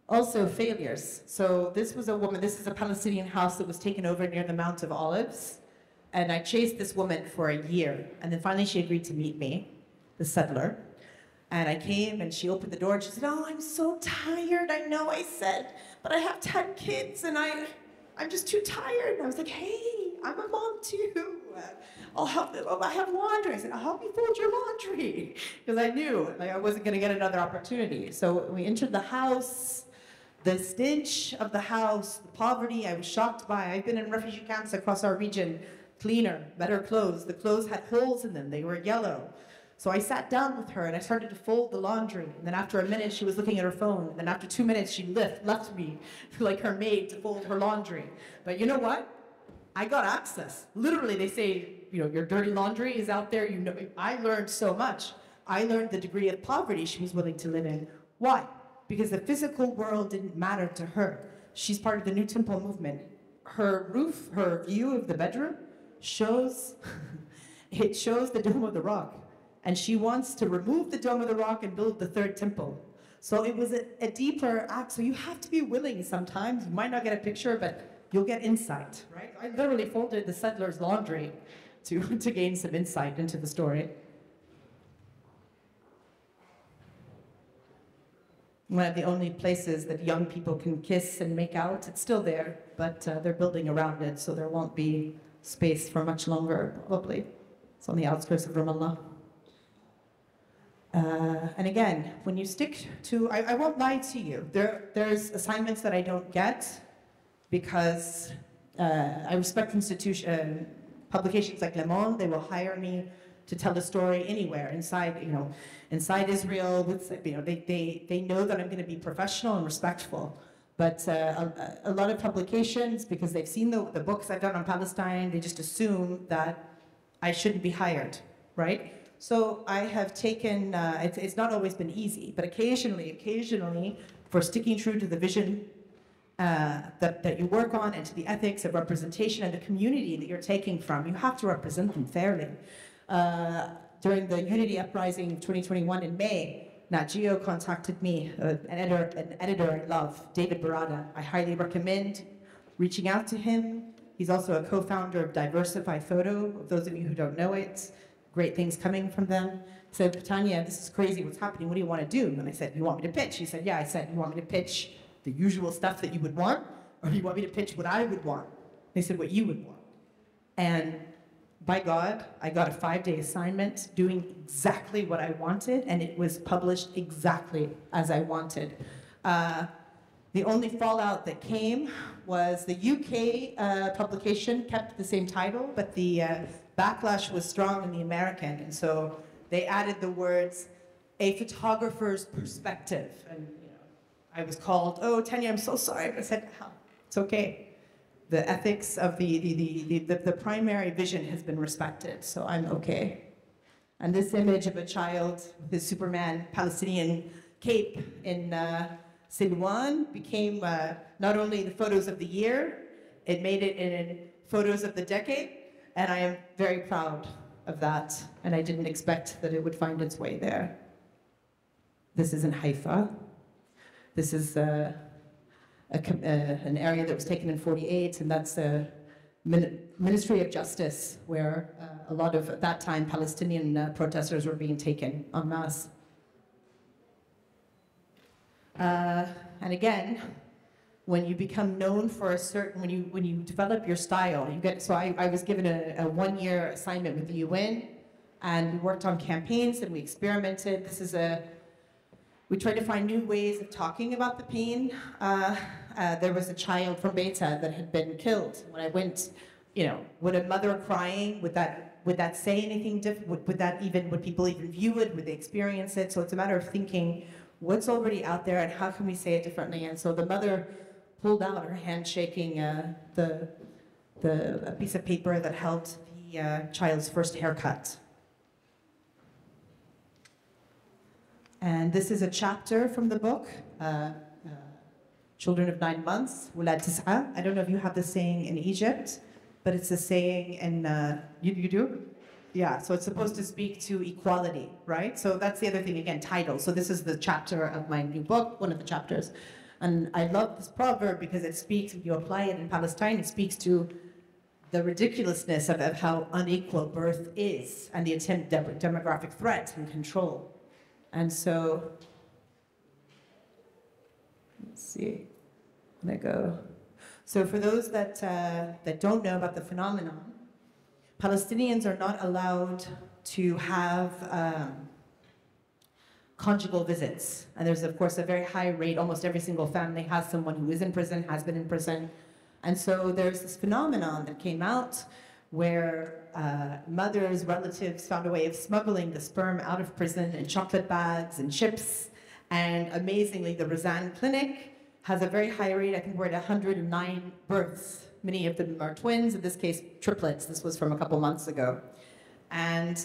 Also failures. So this was a woman, this is a Palestinian house that was taken over near the Mount of Olives.
And I chased this woman for a year. And then finally she agreed to meet me, the settler. And I came and she opened the door and she said, oh, I'm so tired. I know I said, but I have 10 kids and I'm just too tired. And I was like, hey, I'm a mom too. I'll help, I have laundry. I said, I'll help you fold your laundry. Because I knew like, I wasn't gonna get another opportunity. So we entered the house, the stench of the house, the poverty I was shocked by. I've been in refugee camps across our region, cleaner, better clothes. The clothes had holes in them, they were yellow. So I sat down with her and I started to fold the laundry. And then after a minute, she was looking at her phone. And then after 2 minutes, she left me like her maid to fold her laundry. But you know what? I got access. Literally, they say, you know, your dirty laundry is out there. You know, I learned so much. I learned the degree of poverty she was willing to live in. Why? Because the physical world didn't matter to her. She's part of the New Temple movement. Her roof, her view of the bedroom shows, it shows the Dome of the Rock. And she wants to remove the Dome of the Rock and build the third temple. So it was a deeper act. So you have to be willing sometimes. You might not get a picture, but you'll get insight, right? I literally folded the settler's laundry to gain some insight into the story. One of the only places that young people can kiss and make out. It's still there, but they're building around it, so there won't be space for much longer, probably. It's on the outskirts of Ramallah. And again, when you stick to, I won't lie to you, there's assignments that I don't get because I respect publications like Le Monde. They will hire me to tell a story anywhere inside, you know, inside Israel. You know, they know that I'm going to be professional and respectful. But a lot of publications, because they've seen the books I've done on Palestine, they just assume that I shouldn't be hired, right? So I have taken, it's not always been easy, but occasionally, for sticking true to the vision that you work on and to the ethics of representation and the community that you're taking from, you have to represent them fairly. During the Unity Uprising of 2021 in May, Nat Geo contacted me, an editor I love, David Barada. I highly recommend reaching out to him. He's also a co-founder of Diversify Photo, of those of you who don't know it. Great things coming from them. He said, Tanya, this is crazy, what's happening? What do you want to do? And I said, you want me to pitch? He said, yeah. I said, you want me to pitch the usual stuff that you would want? Or do you want me to pitch what I would want? They said, what you would want. And by God, I got a 5-day assignment doing exactly what I wanted, and it was published exactly as I wanted. The only fallout that came was the UK publication kept the same title, but the backlash was strong in the American, and so they added the words, a photographer's perspective. And you know, I was called, oh, Tanya, I'm so sorry. I said, oh, it's okay. The ethics of the primary vision has been respected, so I'm okay. And this image of a child with his Superman Palestinian cape in Silwan became not only the photos of the year, it made it in photos of the decade, and I am very proud of that, and I didn't expect that it would find its way there. This is in Haifa. This is an area that was taken in '48, and that's the Ministry of Justice, where a lot of, at that time, Palestinian protesters were being taken en masse. And again, when you become known for a certain, when you develop your style, you get, so I was given a 1-year assignment with the UN, and we worked on campaigns and we experimented. We tried to find new ways of talking about the pain. There was a child from Beta that had been killed. When I went, you know, would a mother crying, would that say anything different? Would people even view it? Would they experience it? So it's a matter of thinking what's already out there and how can we say it differently? And so the mother pulled out, her hand shaking, a piece of paper that held the child's first haircut. And this is a chapter from the book, Children of 9 months, Wulad Tis'a. I don't know if you have the saying in Egypt, but it's a saying in, you do? Yeah, so it's supposed to speak to equality, right? So that's the other thing, again, title. So this is the chapter of my new book, one of the chapters. And I love this proverb because it speaks, if you apply it in Palestine, it speaks to the ridiculousness of how unequal birth is and the attempt demographic threat and control. And so, let's see, I'm gonna go. So for those that don't know about the phenomenon, Palestinians are not allowed to have conjugal visits. And there's, of course, a very high rate. Almost every single family has someone who is in prison, has been in prison. And so there's this phenomenon that came out where mothers, relatives found a way of smuggling the sperm out of prison in chocolate bags and chips. And amazingly, the Razan Clinic has a very high rate. I think we're at 109 births. Many of them are twins, in this case, triplets. This was from a couple months ago. And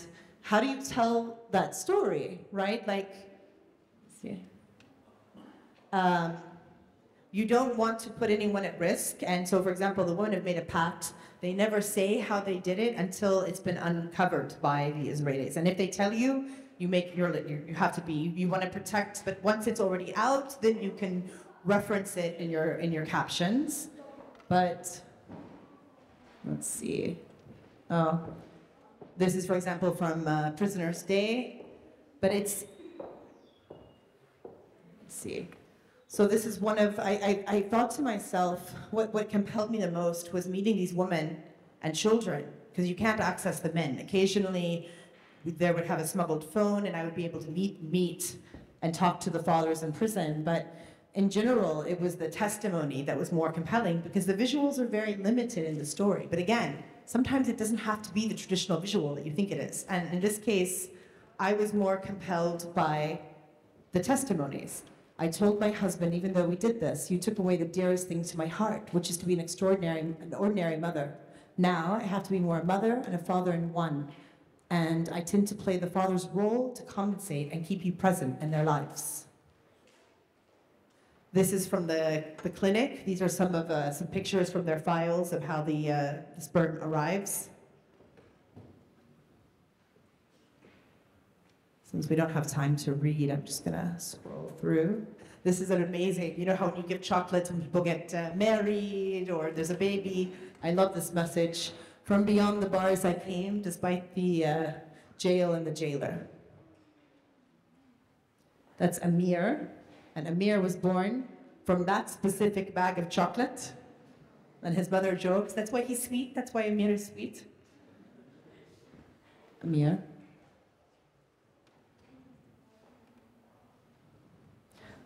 how do you tell that story, right? Like, let's see. You don't want to put anyone at risk. And so, for example, the women have made a pact. They never say how they did it until it's been uncovered by the Israelis. And if they tell you, you have to be, you want to protect, but once it's already out, then you can reference it in your captions. But let's see. Oh, this is, for example, from Prisoner's Day, but let's see. So this is one of, I thought to myself, what compelled me the most was meeting these women and children, because you can't access the men. Occasionally, they would have a smuggled phone, and I would be able to meet and talk to the fathers in prison. But in general, it was the testimony that was more compelling, because the visuals are very limited in the story. But again, sometimes it doesn't have to be the traditional visual that you think it is. And in this case, I was more compelled by the testimonies. I told my husband, even though we did this, you took away the dearest thing to my heart, which is to be an ordinary mother. Now I have to be more a mother and a father in one. And I tend to play the father's role to compensate and keep you present in their lives. This is from the clinic. These are some pictures from their files of how the sperm arrives. Since we don't have time to read, I'm just gonna scroll through. This is an amazing, you know how when you give chocolates when people get married or there's a baby. I love this message. From beyond the bars I came, despite the jail and the jailer. That's Amir. And Amir was born from that specific bag of chocolate. And his mother jokes, that's why he's sweet, that's why Amir is sweet. Amir.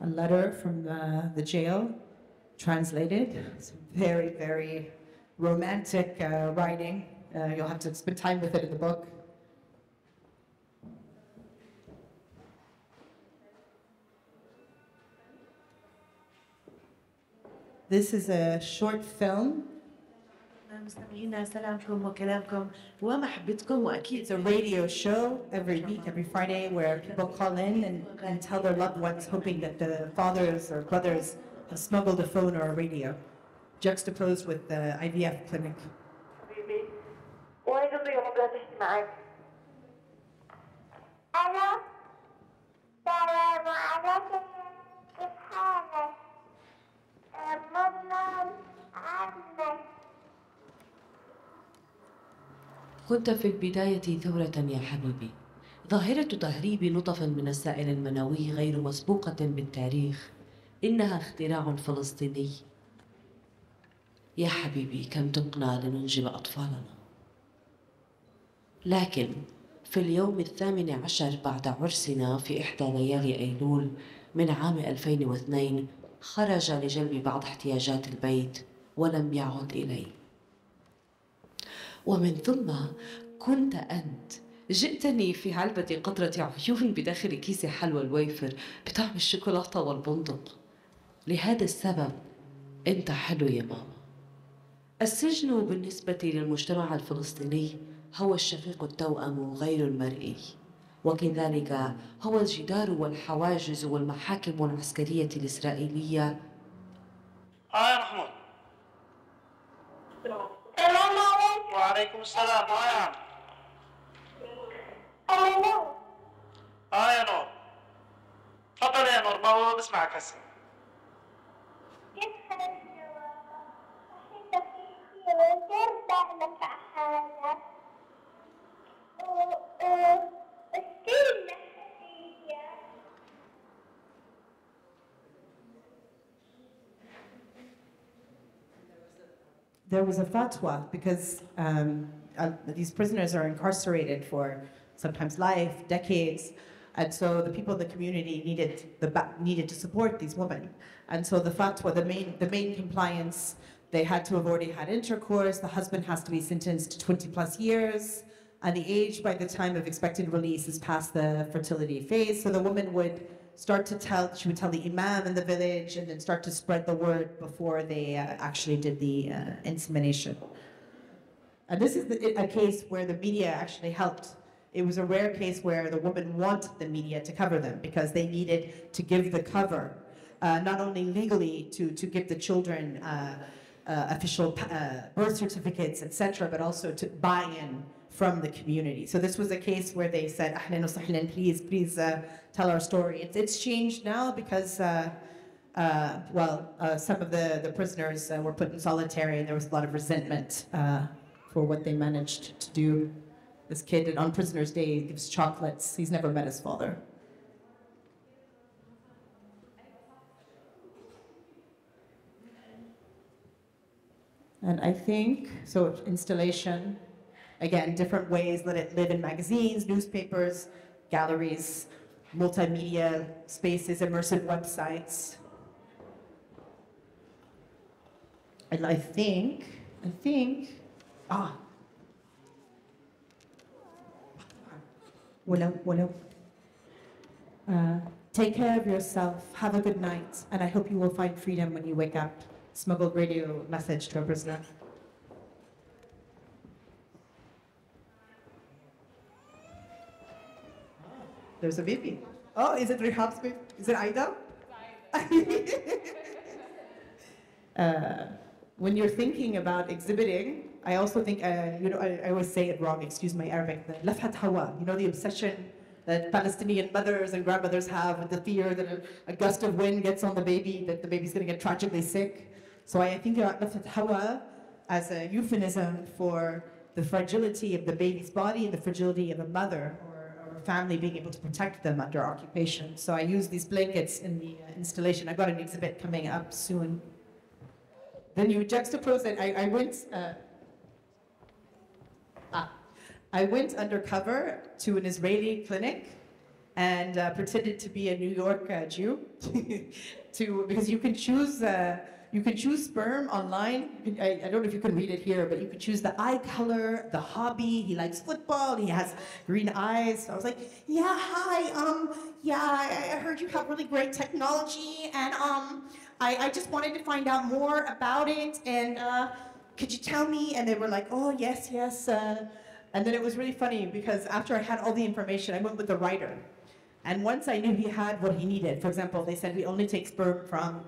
A letter from the jail, translated. It's very, very romantic writing. You'll have to spend time with it in the book. This is a short film. It's a radio show every week, every Friday, where people call in and tell their loved ones, hoping that the fathers or brothers have smuggled a phone or a radio, juxtaposed with the IVF clinic.
كنت في البداية ثورة يا حبيبي. ظاهرة تهريب نطف من السائل المنوي غير مسبوقة بالتاريخ. إنها اختراع فلسطيني. يا حبيبي كم تقنى لننجب أطفالنا. لكن في اليوم 18 بعد عرسنا في إحدى ليالي أيلول من عام 2002 خرج لجلب بعض احتياجات البيت ولم يعد إلي. ومن ثم كنت أنت جئتني في علبة قطرة عيون بداخل كيس حلوى الويفر بطعم الشوكولاتة والبندق. لهذا السبب أنت حلو يا ماما. السجن بالنسبة للمجتمع الفلسطيني هو الشقيق التوأم غير المرئي، وكذلك هو الجدار والحواجز والمحاكم العسكرية الإسرائيلية.
يا محمود. السلام عليكم. وعليكم السلام. يا نور. يا نور. تفضل يا نور، ما هو بسمعك هسه.
كيف دائما هذا وستيل نحسية.
There was a fatwa because these prisoners are incarcerated for sometimes life, decades, and so the people in the community needed to support these women. And so the fatwa, the main compliance, they had to have already had intercourse. The husband has to be sentenced to 20 plus years, and the age by the time of expected release is past the fertility phase. So the woman would she would tell the imam in the village and then start to spread the word before they actually did the insemination. And this is a case where the media actually helped. It was a rare case where the woman wanted the media to cover them because they needed to give the cover, not only legally to give the children official birth certificates, etc., but also to buy in from the community. So this was a case where they said, "Ahlan wa sahlan, please tell our story." It's changed now because, some of the prisoners were put in solitary, and there was a lot of resentment for what they managed to do. This kid on Prisoner's Day gives chocolates. He's never met his father. And I think, so installation, again, different ways, let it live in magazines, newspapers, galleries, multimedia spaces, immersive websites. And I think, take care of yourself, have a good night, and I hope you will find freedom when you wake up. Smuggled radio message to a prisoner. There's a baby. Oh, is it Rehab's baby? Is it Aida? When you're thinking about exhibiting, I also think, I always say it wrong, excuse my Arabic, the lafhat hawa, the obsession that Palestinian mothers and grandmothers have, and the fear that a gust of wind gets on the baby, that the baby's going to get tragically sick. So I think about lafhat hawa as a euphemism for the fragility of the baby's body and the fragility of a mother or family being able to protect them under occupation. So I use these blankets in the installation. I've got an exhibit coming up soon. Then you juxtapose it. I went undercover to an Israeli clinic and pretended to be a New York Jew, because you can choose sperm online. I don't know if you can read it here, but you can choose the eye color, the hobby. He likes football. He has green eyes. So I was like, yeah, hi. I heard you have really great technology, and I just wanted to find out more about it. And could you tell me? And they were like, oh yes. And then it was really funny because after I had all the information, I went with the writer. And once I knew he had what he needed, for example, they said we only take sperm from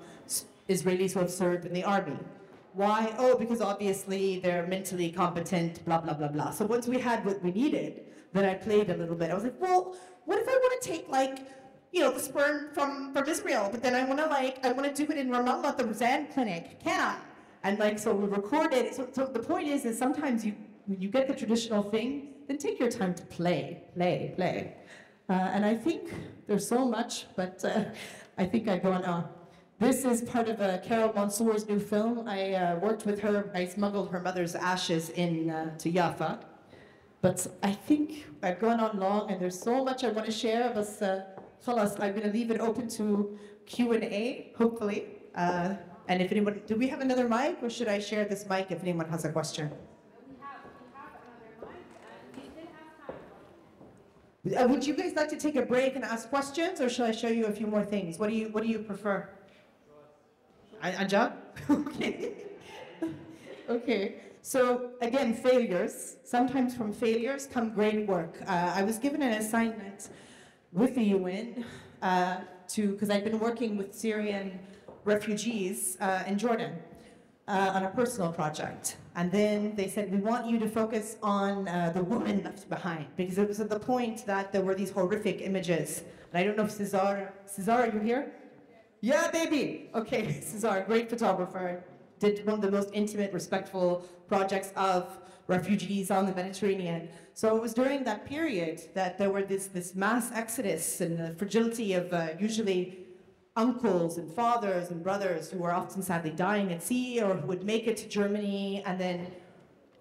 Israelis who have served in the army. Why? Oh, because obviously they're mentally competent, blah, blah, blah, blah. So once we had what we needed, then I played a little bit. I was like, well, what if I want to take the sperm from Israel, but then I want to do it in Ramallah, the Razan clinic. Can I? And so we recorded. So the point is sometimes when you get the traditional thing, then take your time to play. And I think there's so much, but I think I've gone on. This is part of Carol Mansour's new film. I worked with her. I smuggled her mother's ashes to Jaffa. But I think I've gone on long, and there's so much I want to share. But khalas, I'm going to leave it open to Q&A, hopefully. And if anyone, do we have another mic, or should I share this mic if anyone has a question? Would you guys like to take a break and ask questions, or shall I show you a few more things? What do you prefer? Ajab? Okay. Okay. So again, failures. Sometimes from failures come great work. I was given an assignment with the UN because I'd been working with Syrian refugees in Jordan on a personal project. And then they said, we want you to focus on the woman left behind, because it was at the point that there were these horrific images. And I don't know if Cesar, are you here? Yeah, baby. Okay, Cesar, great photographer. did one of the most intimate, respectful projects of refugees on the Mediterranean. So it was during that period that there were this mass exodus and the fragility of usually uncles and fathers and brothers who were often sadly dying at sea or who would make it to Germany and then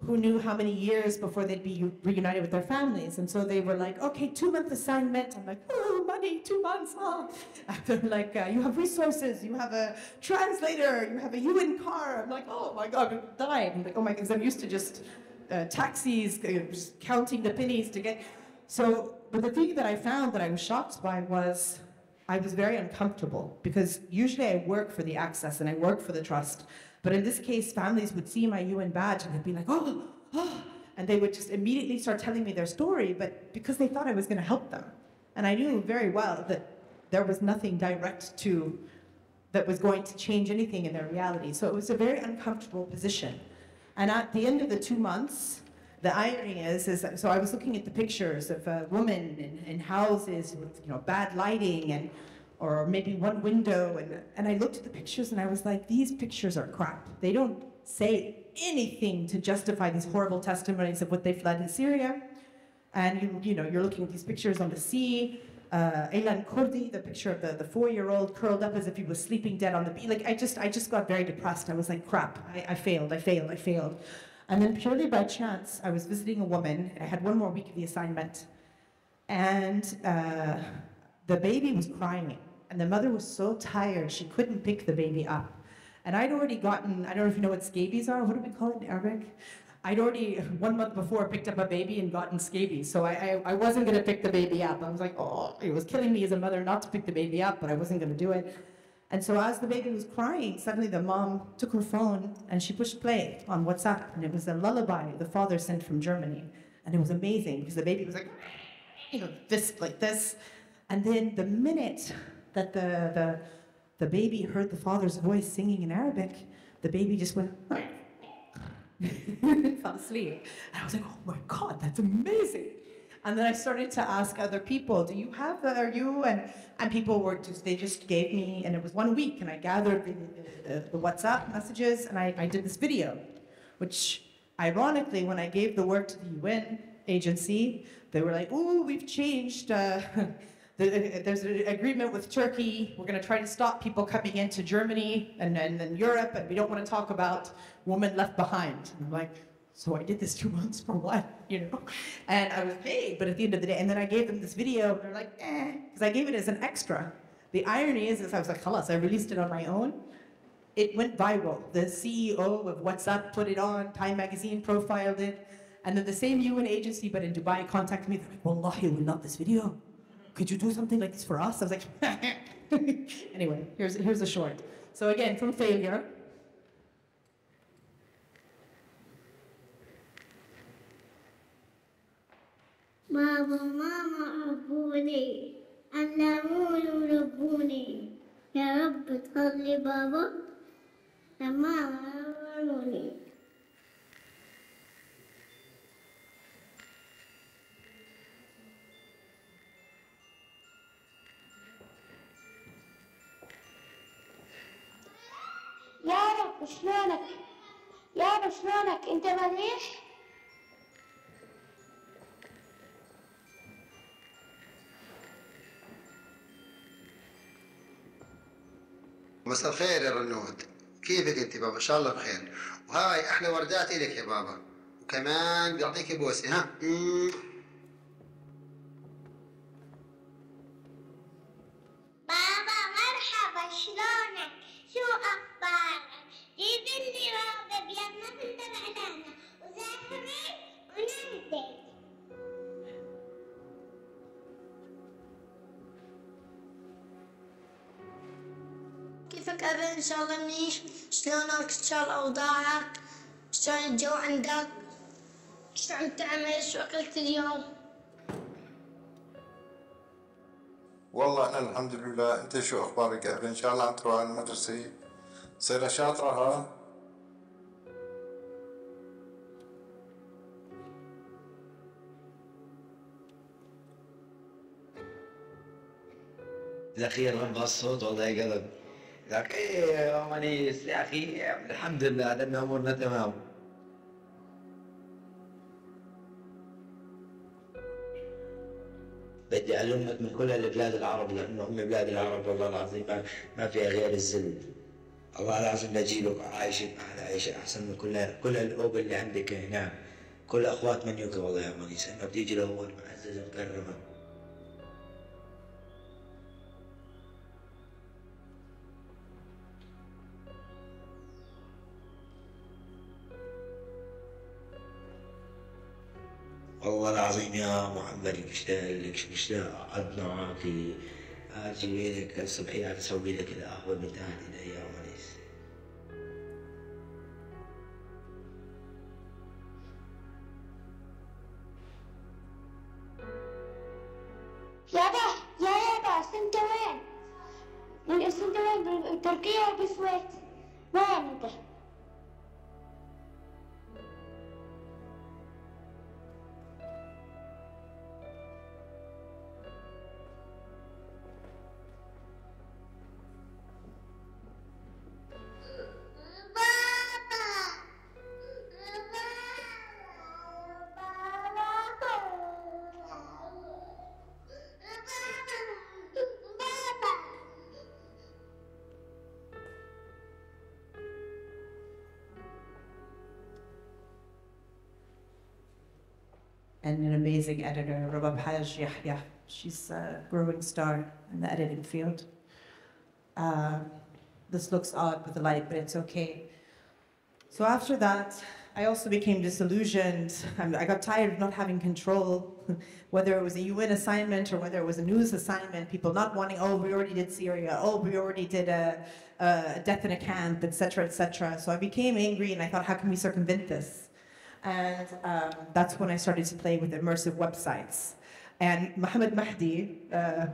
who knew how many years before they'd be reunited with their families. And so they were like, okay, 2-month assignment. I'm like, oh, money, 2 months, oh. And they're like, you have resources, you have a translator, you have a UN car. I'm like, oh my God, I'm dying. I'm like, oh my God, because I'm used to just taxis, just counting the pennies to get. So, but the thing that I found that I was shocked by was I was very uncomfortable because usually I work for the access and I work for the trust. But in this case, families would see my UN badge and they'd be like, oh, oh, and they would just immediately start telling me their story, but because they thought I was going to help them. And I knew very well that there was nothing direct to that was going to change anything in their reality. So it was a very uncomfortable position. And at the end of the 2 months, the irony is that, so I was looking at the pictures of women in houses with bad lighting and or maybe one window, and I looked at the pictures and I was like, these pictures are crap. They don't say anything to justify these horrible testimonies of what they fled in Syria. And you're looking at these pictures on the sea. Aylan Kurdi, the picture of the 4-year-old curled up as if he was sleeping dead on the beach. Like I just got very depressed. I was like, crap, I failed. And then purely by chance, I was visiting a woman. I had 1 more week of the assignment. And the baby was crying. And the mother was so tired, she couldn't pick the baby up. And I'd already gotten, I don't know if you know what scabies are. What do we call it in Arabic? I'd already, 1 month before, picked up a baby and gotten scabies. So I wasn't going to pick the baby up. I was like, oh, it was killing me as a mother not to pick the baby up, but I wasn't going to do it. And so as the baby was crying, suddenly the mom took her phone and she pushed play on WhatsApp. And it was a lullaby the father sent from Germany. And it was amazing because the baby was like, this, like this. And then the minute that the baby heard the father's voice singing in Arabic, the baby just went, fell asleep. And I was like, oh my God, that's amazing. And then I started to ask other people, do you have, are you? And people were they just gave me, and it was 1 week, and I gathered the WhatsApp messages, and I did this video, which ironically, when I gave the work to the UN agency, they were like, ooh, we've changed, there's an agreement with Turkey. We're going to try to stop people coming into Germany and then Europe, and we don't want to talk about women left behind. And I'm like, so I did this 2 months for what, And I was paid, but at the end of the day, and then I gave them this video, and they're like, because I gave it as an extra. The irony is I was like, halas, I released it on my own. It went viral. The CEO of WhatsApp put it on, Time Magazine profiled it, and then the same UN agency, but in Dubai, contacted me. They're like, wallahi, we love this video. Could you do something like this for us? I was like, anyway, here's a short. So again, from failure.
بابا وماما ربوني علموني وربوني يا رب تخلي بابا وماما ربوني. يا رب شلونك؟ يا رب شلونك؟ انت مليح؟
مساء الخير يا رنود، كيفك انت بابا؟ ان شاء الله بخير. وهاي احلى وردات الك يا بابا، وكمان بيعطيك بوسه. ها
بابا مرحبا شلونك؟ شو اخبارك؟ جيب لي روضة بيضنا من العلانة وزهري ونمتك. كيفك أبي؟ إن شاء الله منيح. شلونك؟ شلون أوضاعك؟ شلون الجو عندك؟ شلون تعمل؟ شو أكلت اليوم؟
والله انا الحمد لله. انت شو اخبارك يا ابني؟ ان شاء الله عم تروح على المدرسه؟ صايره شاطره ها؟
الاخير غض الصوت والله يا قلب. لك ماني يا أخي الحمد لله لأن أمورنا تمام. بدي أعلمك من كل البلاد العرب لأنه هم بلاد العرب والله العظيم ما فيها غير الذل. الله العظيم نجيبك عايشين أحلى عيشة أحسن من كل الأوب اللي عندك هنا. كل أخوات منيوك والله يا مانيس إنه بتيجي لهون معززة مكرمة. والله العظيم يا محمد مشتاق لك مشتاق أقعد معاك أجي لك الصبحية أسوي لك القهوة بتاعتنا يا ونيس.
يابا انت وين؟ انت وين بتركيا ولا بالسويد؟ وين انت؟
And an amazing editor, Rabab Haj Yahya. She's a growing star in the editing field. This looks odd with the light, but it's okay. So after that, I also became disillusioned. I got tired of not having control, whether it was a UN assignment or whether it was a news assignment, people not wanting, oh, we already did Syria, oh, we already did a death in a camp, etc., etc. So I became angry and I thought, how can we circumvent this? And that's when I started to play with immersive websites. And Mohammed Mahdi,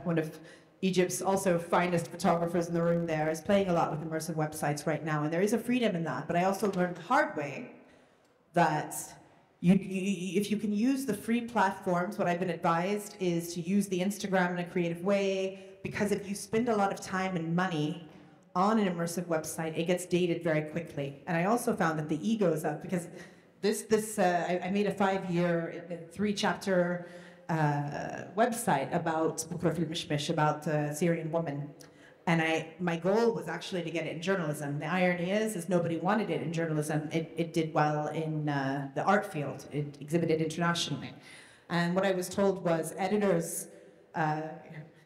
one of Egypt's also finest photographers in the room there, is playing a lot with immersive websites right now. And there is a freedom in that. But I also learned the hard way that if you can use the free platforms, what I've been advised is to use the Instagram in a creative way, because if you spend a lot of time and money on an immersive website, it gets dated very quickly. And I also found that the ego is up, because I made a 5-year, 3-chapter website about Bukra fil Mishmish, about a Syrian woman. And my goal was actually to get it in journalism. The irony is nobody wanted it in journalism. It did well in the art field. It exhibited internationally. And what I was told was editors,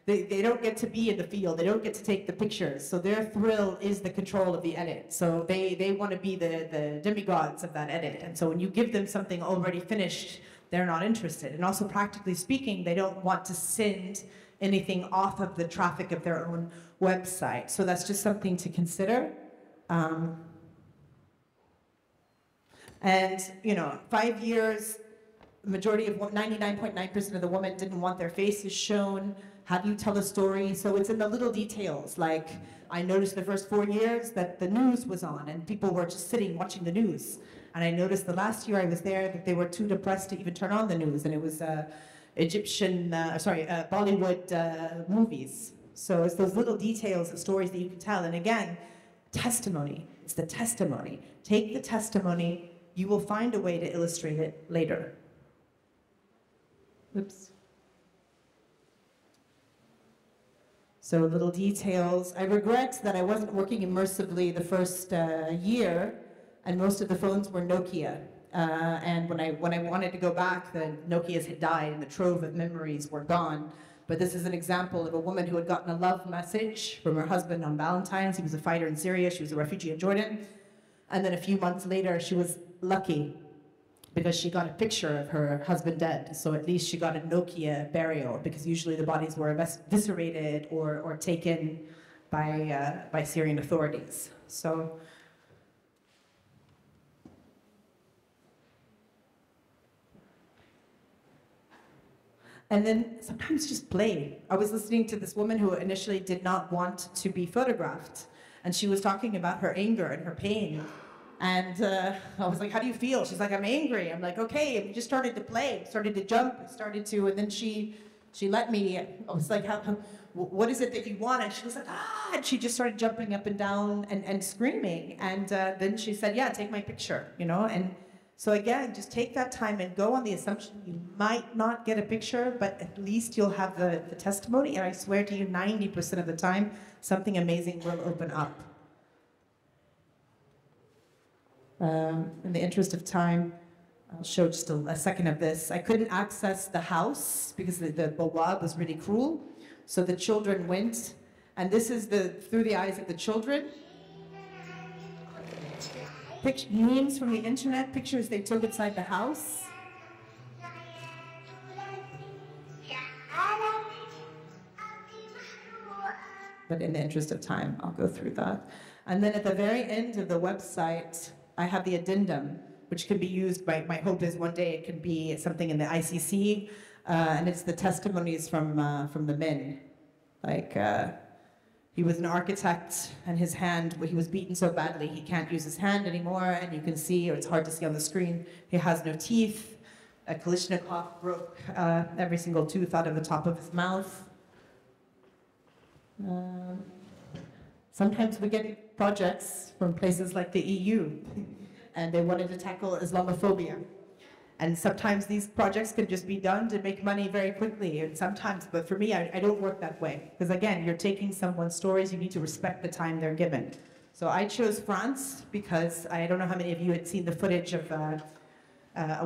they don't get to be in the field. They don't get to take the pictures. So their thrill is the control of the edit. So they want to be the demigods of that edit. And so when you give them something already finished, they're not interested. And also, practically speaking, they don't want to send anything off of the traffic of their own website. So that's just something to consider. And, 5 years, majority of 99.9% of the women didn't want their faces shown. How do you tell a story? So it's in the little details. Like, I noticed the first 4 years that the news was on and people were just sitting watching the news. And I noticed the last year I was there that they were too depressed to even turn on the news. And it was Bollywood movies. So it's those little details of stories that you can tell. And again, testimony. It's the testimony. Take the testimony. You will find a way to illustrate it later. Oops. So little details. I regret that I wasn't working immersively the first year, and most of the phones were Nokia. And when I wanted to go back, the Nokias had died and the trove of memories were gone. But this is an example of a woman who had gotten a love message from her husband on Valentine's. He was a fighter in Syria. She was a refugee in Jordan. And then a few months later, she was lucky because she got a picture of her husband dead. So at least she got a Nokia burial, because usually the bodies were eviscerated or taken by Syrian authorities. So. And then sometimes just play. I was listening to this woman who initially did not want to be photographed. And she was talking about her anger and her pain. And I was like, how do you feel? She's like, I'm angry. I'm like, okay. And we just started to play, started to jump, and then she she let me, I was like, what is it that you want? And she was like, and she just started jumping up and down and screaming. And then she said, yeah, take my picture, you know? And so again, just take that time and go on the assumption you might not get a picture, but at least you'll have the testimony. And I swear to you, 90% of the time, something amazing will open up. In the interest of time, I'll show just a second of this. I couldn't access the house because the bawab was really cruel. So the children went, and this is through the eyes of the children. Memes from the internet, pictures they took inside the house. But in the interest of time, I'll go through that. And then at the very end of the website, I have the addendum, which can be used by, my hope is one day it can be something in the ICC, and it's the testimonies from the men. Like, he was an architect, and his hand, he was beaten so badly he can't use his hand anymore, and you can see, or it's hard to see on the screen, he has no teeth. Kalishnikov broke every single tooth out of the top of his mouth. Sometimes we get projects from places like the EU, and they wanted to tackle Islamophobia. And sometimes these projects can just be done to make money very quickly, and sometimes, but for me, I don't work that way. Because again, you're taking someone's stories, you need to respect the time they're given. So I chose France because I don't know how many of you had seen the footage of a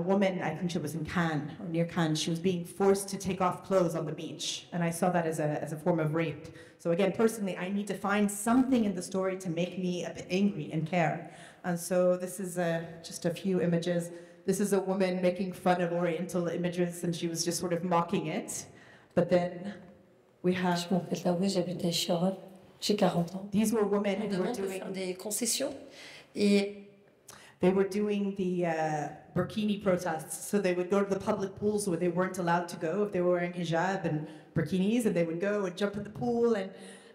woman, I think she was in Cannes, or near Cannes, she was being forced to take off clothes on the beach. And I saw that as a form of rape. So again, personally, I need to find something in the story to make me a bit angry and care. And so this is just a few images. This is a woman making fun of Oriental images, and she was just sort of mocking it. But then we have... These were women who were doing... They were doing the burkini protests. So they would go to the public pools where they weren't allowed to go if they were wearing hijab and burkinis, and they would go and jump in the pool.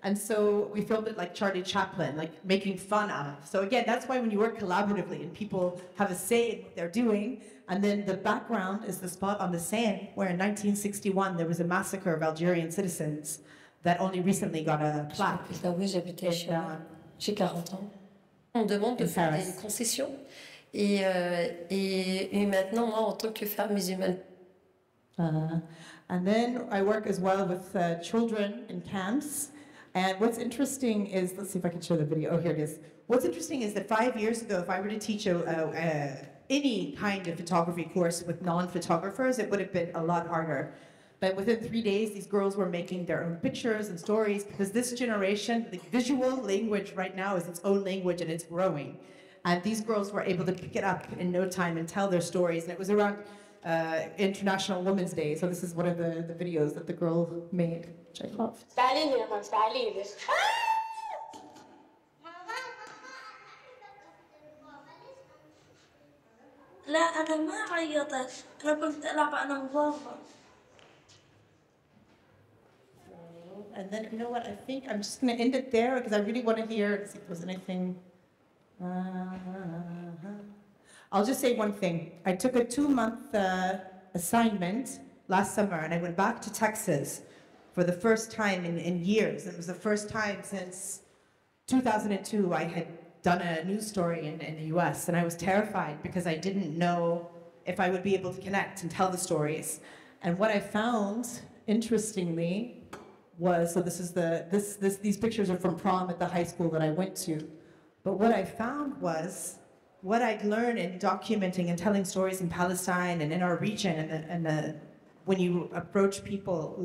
And so we filmed it like Charlie Chaplin, like making fun of. So again, that's why when you work collaboratively and people have a say in what they're doing, and then the background is the spot on the Seine where in 1961 there was a massacre of Algerian citizens that only recently got a plaque.
J'ai 40 ans. On demande de faire des concessions. Et maintenant, moi, en tant que femme musulmane.
And then I work as well with children in camps. And what's interesting is, let's see if I can show the video. Oh, here it is. What's interesting is that 5 years ago, if I were to teach any kind of photography course with non-photographers, it would have been a lot harder. But within 3 days, these girls were making their own pictures and stories, because this generation, the visual language right now is its own language, and it's growing. And these girls were able to pick it up in no time and tell their stories. And it was around International Women's Day. So this is one of the videos that the girl made. Check it out.
لا أنا ما عيطت، أنا كنت ألعب أنا وبابا.
And then, you know what, I think I'm just going to end it there because I really want to hear, see if there's anything. I'll just say one thing. I took a 2-month assignment last summer, and I went back to Texas for the first time in years. It was the first time since 2002 I had done a news story in the US, and I was terrified because I didn't know if I would be able to connect and tell the stories. And what I found, interestingly, was, so this is these pictures are from prom at the high school that I went to. But what I found was what I'd learned in documenting and telling stories in Palestine and in our region, and when you approach people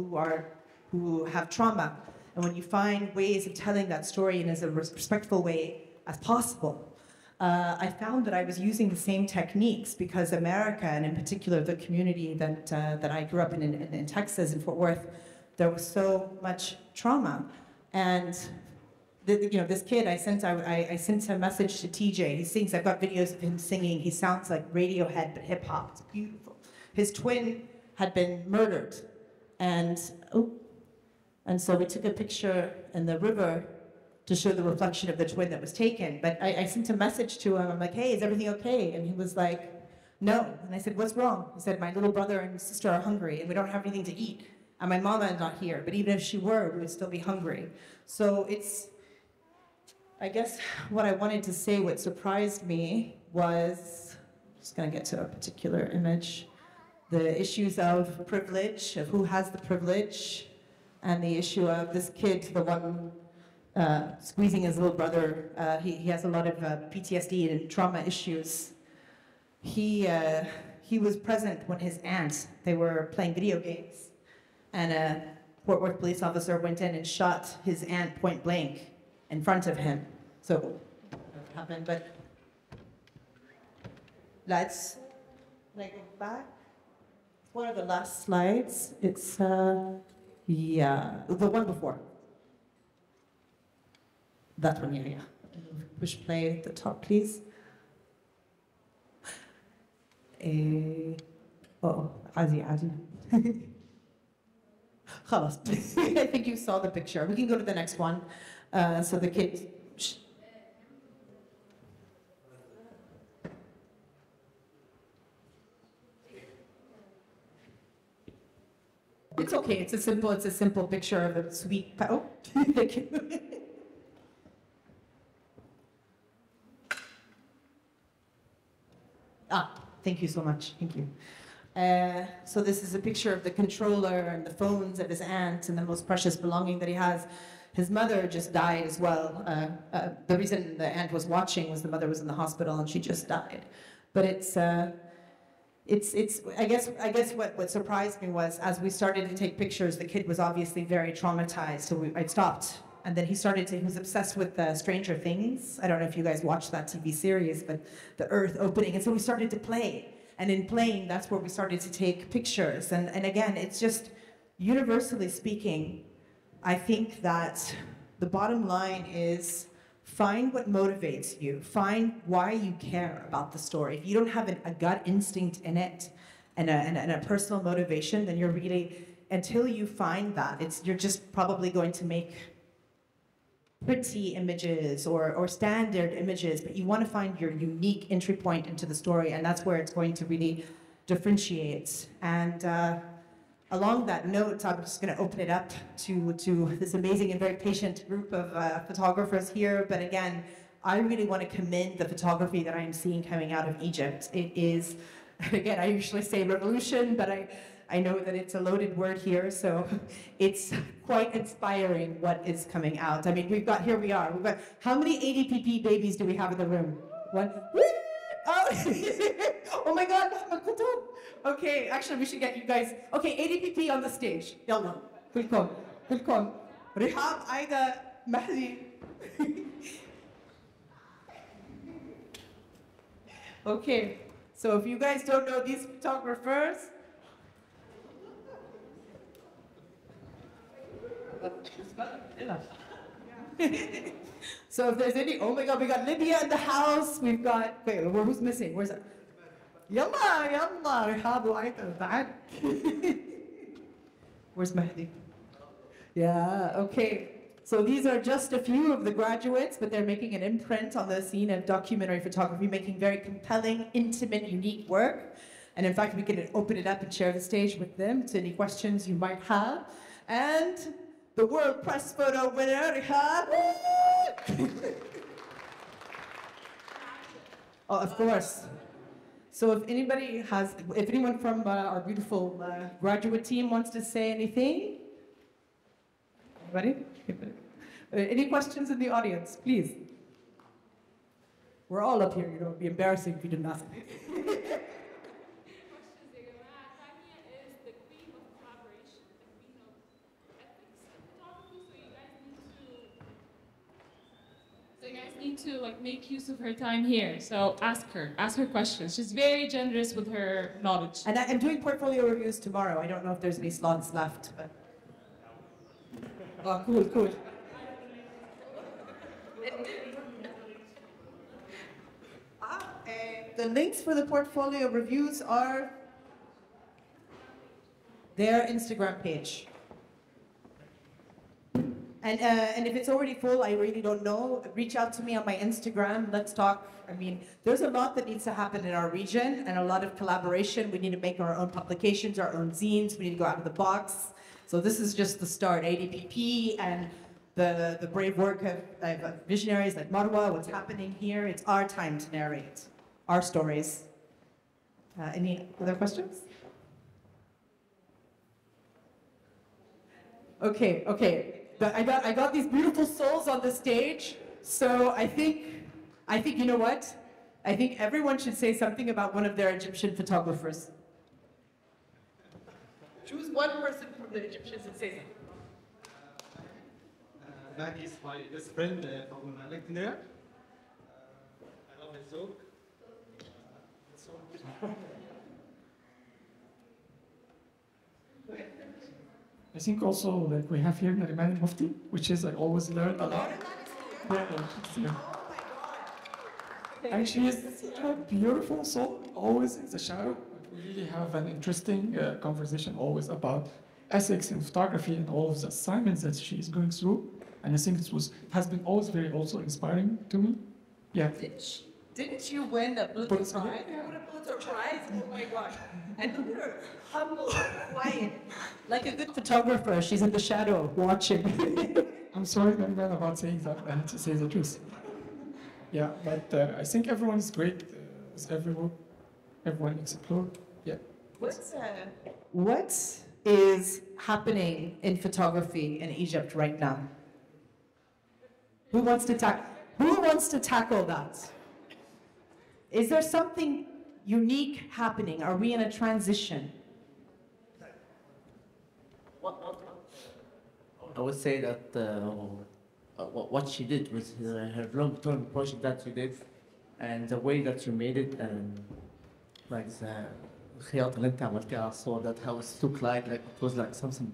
who have trauma, and when you find ways of telling that story in as a respectful way as possible, I found that I was using the same techniques because America, and in particular the community that I grew up in Texas, in Fort Worth, there was so much trauma. And this kid, I sent a message to TJ. He sings, I've got videos of him singing. He sounds like Radiohead, but hip hop. It's beautiful. His twin had been murdered. And so we took a picture in the river to show the reflection of the twin that was taken. But I sent a message to him. I'm like, hey, is everything okay? And he was like, no. And I said, what's wrong? He said, my little brother and sister are hungry and we don't have anything to eat. And my mama is not here, but even if she were, we would still be hungry. So it's, I guess what I wanted to say, what surprised me was, I'm just gonna get to a particular image, the issues of privilege, of who has the privilege, and the issue of this kid, the one squeezing his little brother. He has a lot of PTSD and trauma issues. He was present when his aunt, they were playing video games, and a Fort Worth police officer went in and shot his aunt point blank in front of him. So, that happened, but let's, can I go back? One of the last slides, it's, yeah, the one before. That one, yeah. Push play at the top, please. عادي. خلاص. I think you saw the picture. We can go to the next one. So the kids. It's okay. It's a simple picture of a sweet. Oh, thank you. Thank you so much. Thank you. So this is a picture of the controller and the phones of his aunt and the most precious belonging that he has. His mother just died as well. The reason the aunt was watching was the mother was in the hospital and she just died. But I guess what surprised me was as we started to take pictures, the kid was obviously very traumatized. So I stopped. And then he was obsessed with Stranger Things. I don't know if you guys watched that TV series, but the earth opening. And so we started to play. And in playing, that's where we started to take pictures. And again, it's just, universally speaking, I think that the bottom line is find what motivates you. Find why you care about the story. If you don't have a gut instinct in it and a personal motivation, then you're really, until you find that, you're just probably going to make pretty images or standard images, but you want to find your unique entry point into the story, and that's where it's going to really differentiate. And along that note, I'm just going to open it up to this amazing and very patient group of photographers here. But again, I really want to commend the photography that I am seeing coming out of Egypt. It is, again, I usually say revolution, but I know that it's a loaded word here, so it's quite inspiring what is coming out. I mean, we've got how many ADPP babies do we have in the room? One? Oh my God, okay, actually we should get you guys, okay, ADPP on the stage. Yalla, welcome. Rihab, Aida, Mahdi. Okay, so if you guys don't know these photographers, so if there's any, oh my God, we got Libya in the house. We've got, wait, who's missing? Where's that? Yalla, Rihab Aida, ta'al. Where's Mahdi? Yeah, okay. So these are just a few of the graduates, but they're making an imprint on the scene of documentary photography, making very compelling, intimate, unique work. And in fact, we can open it up and share the stage with them to any questions you might have. And the World Press Photo winner, Rihab. Oh, of course. So if anyone from our beautiful graduate team wants to say anything. Anybody? Any questions in the audience, please? We're all up here, you know, it'd be embarrassing if you didn't ask.
To make use of her time here. So ask her questions. She's very generous with her knowledge.
And I'm doing portfolio reviews tomorrow. I don't know if there's any slots left, but. Oh, cool. The links for the portfolio reviews are their Instagram page. And if it's already full, I really don't know. Reach out to me on my Instagram. Let's talk. I mean, there's a lot that needs to happen in our region and a lot of collaboration. We need to make our own publications, our own zines. We need to go out of the box. So this is just the start. ADPP and the brave work of visionaries like Marwa, what's happening here. It's our time to narrate our stories. Any other questions? Okay. But I got these beautiful souls on the stage. So I think you know what? I think everyone should say something about one of their Egyptian photographers. Choose one person from the Egyptians and say something.
Maggie is my best friend from Alexandria. I love his joke. I think also like we have here Nariman Mufti, which is I always learn a lot. Yeah. And she is a beautiful soul, always in the shadow. We really have an interesting conversation always about ethics and photography and all of the assignments that she is going through. And I think it has been always very also inspiring to me. Yeah.
Didn't you win a Pulitzer Prize? You won a Pulitzer Prize? Oh my gosh. And look at her, humble, quiet. Like a good photographer, she's in the shadow, watching.
I'm sorry, Nariman, about saying that. I had to say the truth. Yeah, but I think everyone is great. With everyone explored. Yeah.
What is happening in photography in Egypt right now? Who wants to tackle that? Is there something unique happening? Are we in a transition?
I would say that what she did was her long-term project that she did, and the way that she made it, and like the الخياطة اللي انت عملتيها, so that how it looked like it was like something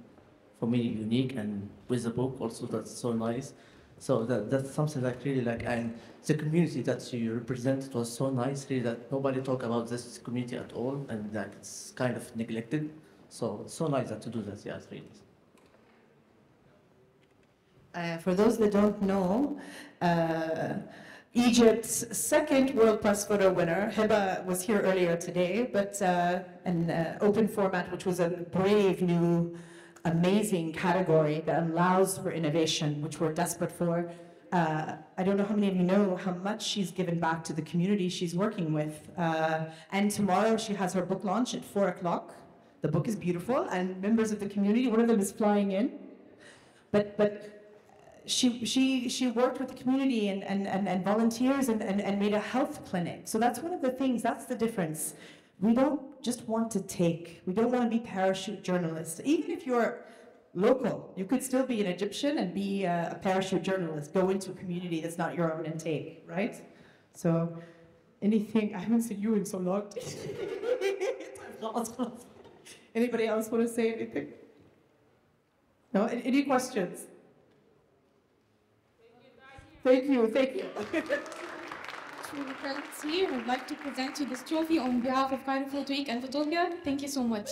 for me unique, and with the book also that's so nice. So that's something like really like, and the community that you represented was so nice, really, that nobody talk about this community at all, and that it's kind of neglected. So it's so nice that to do that, yes, really.
For those that don't know, Egypt's second World Press Photo winner, Hiba, was here earlier today, but an open format, which was a brave new amazing category that allows for innovation, which we're desperate for. I don't know how many of you know how much she's given back to the community she's working with. And tomorrow she has her book launch at 4 o'clock. The book is beautiful, and members of the community, one of them is flying in. But she worked with the community and volunteers and made a health clinic. So that's one of the things, that's the difference. We don't just want to take. We don't want to be parachute journalists. Even if you're local, you could still be an Egyptian and be a parachute journalist. Go into a community that's not your own and take, right? So, anything, I haven't seen you in so long. Anybody else want to say anything? No? Any questions? Thank you.
To the friends here, I'd like to present you this trophy on behalf of Cairo Photo Week and Photopia. Thank you so much.